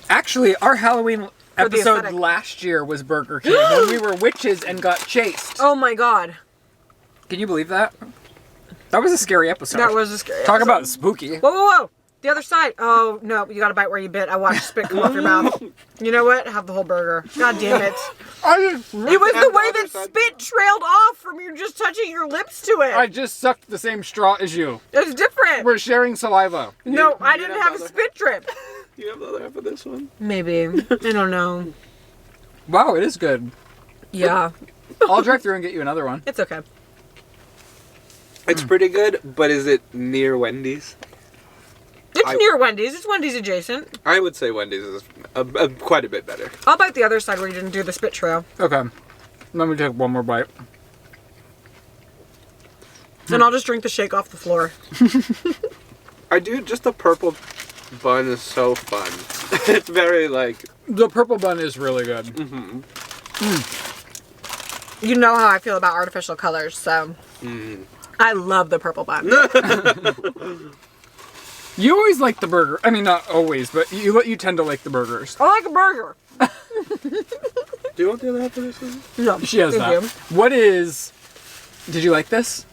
Actually, our Halloween For the episode aesthetic. last year was Burger King when we were witches and got chased. Oh my god. Can you believe that? That was a scary episode. That was a scary Talk episode. about spooky. Whoa, whoa, whoa. The other side. Oh, no. You gotta bite where you bit. I watched spit come off your mouth. You know what? Have the whole burger. God damn it. I It was the way that spit trailed off from you just touching your lips to it. just sucked the same straw as you. It was different. We're sharing saliva. No, I you didn't have have a the other- spit trip. You have the other half of this one. Maybe. I don't know. Wow, it is good. Yeah. I'll drive through and get you another one. It's okay. It's pretty good, but is it near Wendy's? It's near Wendy's. It's Wendy's adjacent. I would say Wendy's is quite a bit better. I'll bite the other side where you didn't do the spit trail. Okay. Let me take one more bite. And I'll just drink the shake off the floor. I do just the purple bun is so fun. It's very like. The purple bun is really good. You know how I feel about artificial colors, so I love the purple bun. You always like the burger. I mean, not always, but you tend to like the burgers. I like a burger. Do you want the other half of this? No, She has thank that. you. What is... Did you like this?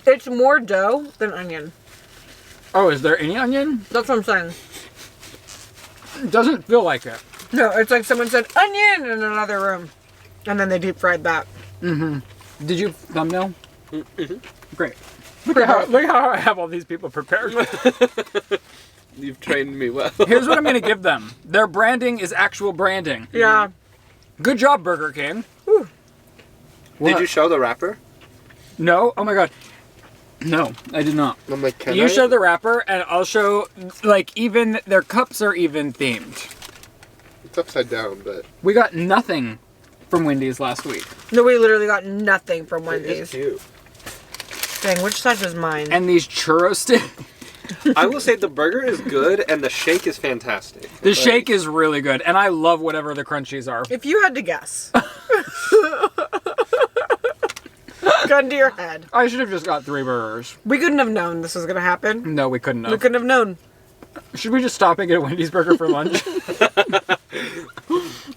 It's more dough than onion. Oh, is there any onion? That's what I'm saying. It doesn't feel like it. No, it's like someone said onion in another room, and then they deep fried that. Did you thumbnail? Great. Look how I have all these people prepared. You've trained me well. Here's what I'm going to give them. Their branding is actual branding. Yeah. Good job, Burger King. Did you show the wrapper? No? Oh my god. No, I did not. I'm like, can You I? show the wrapper, and I'll show, like, even, their cups are even themed. It's upside down, but We got nothing from Wendy's last week. No, we literally got nothing from it is Wendy's. cute. Dang, which side was mine? And these churro sticks. I will say the burger is good and the shake is fantastic. The shake is really good, and I love whatever the crunchies are. If you had to guess. Gun to your head. I should have just got 3 burgers. We couldn't have known this was going to happen. No, we couldn't We have. couldn't have known. Should we just stop and get a Wendy's burger for lunch?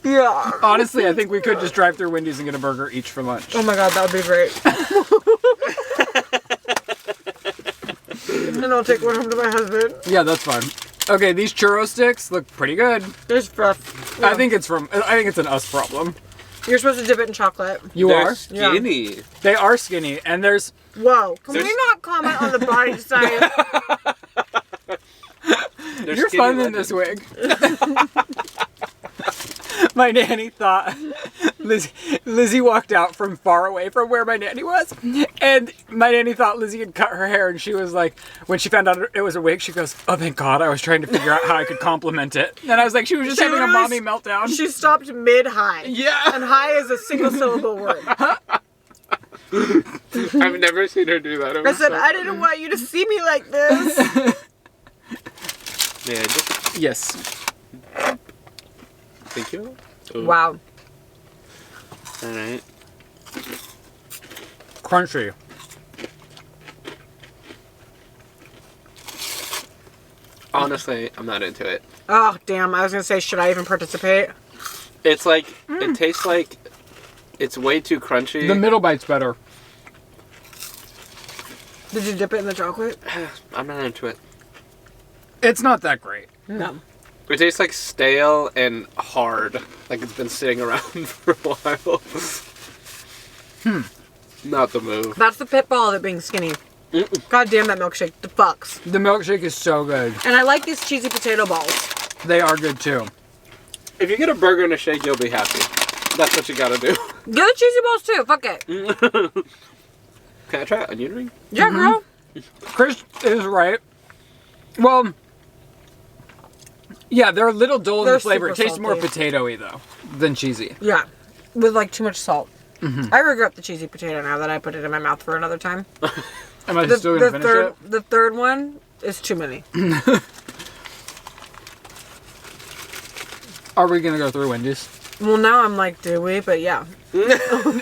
Yeah. Honestly, I think we could just drive through Wendy's and get a burger each for lunch. Oh my god, that would be great. And then I'll take one home to my husband. Yeah, that's fine. Okay, these churro sticks look pretty good. There's rough. I think it's an us problem. You're supposed to dip it in chocolate. You They're are? skinny. They are skinny, and there's... Whoa. Can There's- we not comment on the body size? They're You're skinny fun in legends. this wig. My nanny thought... Lizzie walked out from far away from where my nanny was, and my nanny thought Lizzie had cut her hair, and she was like, when she found out it was a wig, she goes, "Oh, thank God, I was trying to figure out how I could compliment it." And I was like, she was just She having a literally mommy meltdown. She stopped mid-high. Yeah. And high is a single syllable word. I've never seen her do that. I said, I didn't want you to see me like this. Man, just Yes. thank you. Ooh. Wow. All right. Crunchy. Honestly, I'm not into it. Oh, damn. I was going to say, should I even participate? It's like it tastes like it's way too crunchy. The middle bite's better. Did you dip it in the chocolate? I'm not into it. It's not that great. No. It tastes like stale and hard. Like it's been sitting around for a while. Not the move. That's the pitfall of it being skinny. God damn that milkshake. The fucks. The milkshake is so good. And I like these cheesy potato balls. They are good too. If you get a burger and a shake, you'll be happy. That's what you gotta do. Get the cheesy balls too. Fuck it. Can I try an onion ring? Yeah, girl. Chris is right. Well, yeah, they're a little dull in They're the flavor. It super tastes more salty. potatoy though than cheesy. Yeah. With like too much salt. I regret the cheesy potato now that I put it in my mouth for another time. Am I still gonna finish it? The third one is too many. Are we gonna go through Wendy's? Well, now I'm like, do we? But yeah.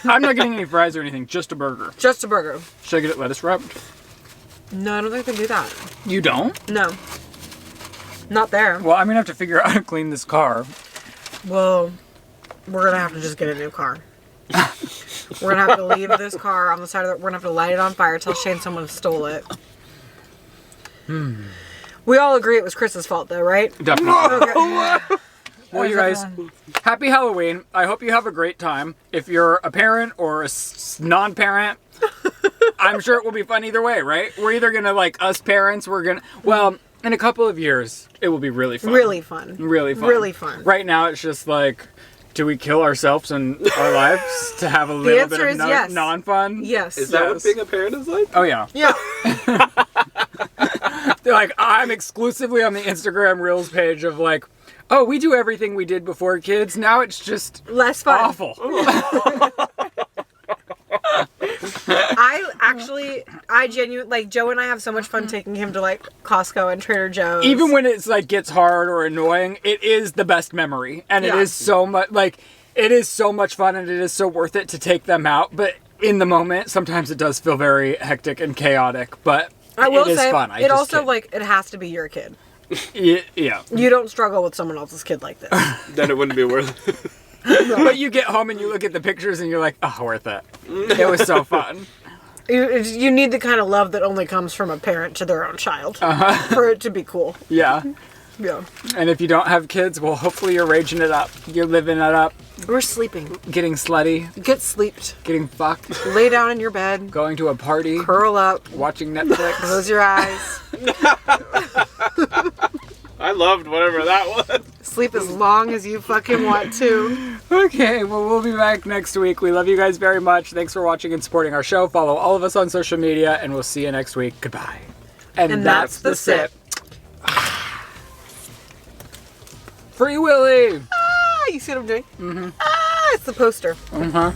I'm not getting any fries or anything. Just a burger. Just a burger. Should I get it lettuce wrapped? No, I don't think they do that. You don't? No. Not there. Well, I'm gonna have to figure out how to clean this car. Well, we're gonna have to just get a new car. We're gonna have to leave this car on the side of the. We're gonna have to light it on fire. Tell Shane someone stole it. We all agree it was Chris's fault, though, right? Definitely. Okay. Well, you guys, happy Halloween. I hope you have a great time. If you're a parent or a non-parent, I'm sure it will be fun either way, right? We're either gonna, like, us parents, well, in a couple of years, it will be really fun. Really fun. Really fun. Really fun. Right now, it's just like, do we kill ourselves and our lives to have a little bit answer of is yes. non-fun? Yes. Is that Yes. what being a parent is like? Oh, yeah. Yeah. They're like, I'm exclusively on the Instagram Reels page of like, oh, we do everything we did before kids. Now it's just Less fun. awful. I genuinely, like, Joe and I have so much fun taking him to, like, Costco and Trader Joe's. Even when it's like gets hard or annoying, it is the best memory, and it is so much like it is so much fun, and it is so worth it to take them out. But in the moment, sometimes it does feel very hectic and chaotic. But I will it is say, fun. it also, like, it has to be your kid. Yeah. You don't struggle with someone else's kid like this. Then it wouldn't be worth it. But you get home and you look at the pictures and you're like, oh, worth it. It was so fun. You need the kind of love that only comes from a parent to their own child for it to be cool. Yeah. Yeah. And if you don't have kids, well, hopefully you're raging it up. You're living it up. We're sleeping. Getting slutty. Get sleeped. Getting fucked. Lay down in your bed. Going to a party. Curl up. Watching Netflix. Close your eyes. I loved whatever that was. Sleep as long as you fucking want to. Okay, well, we'll be back next week. We love you guys very much. Thanks for watching and supporting our show. Follow all of us on social media, and we'll see you next week. Goodbye. And that's the sip. Free Willy! Ah, you see what I'm doing? Mm-hmm. Ah, it's the poster. Uh-huh.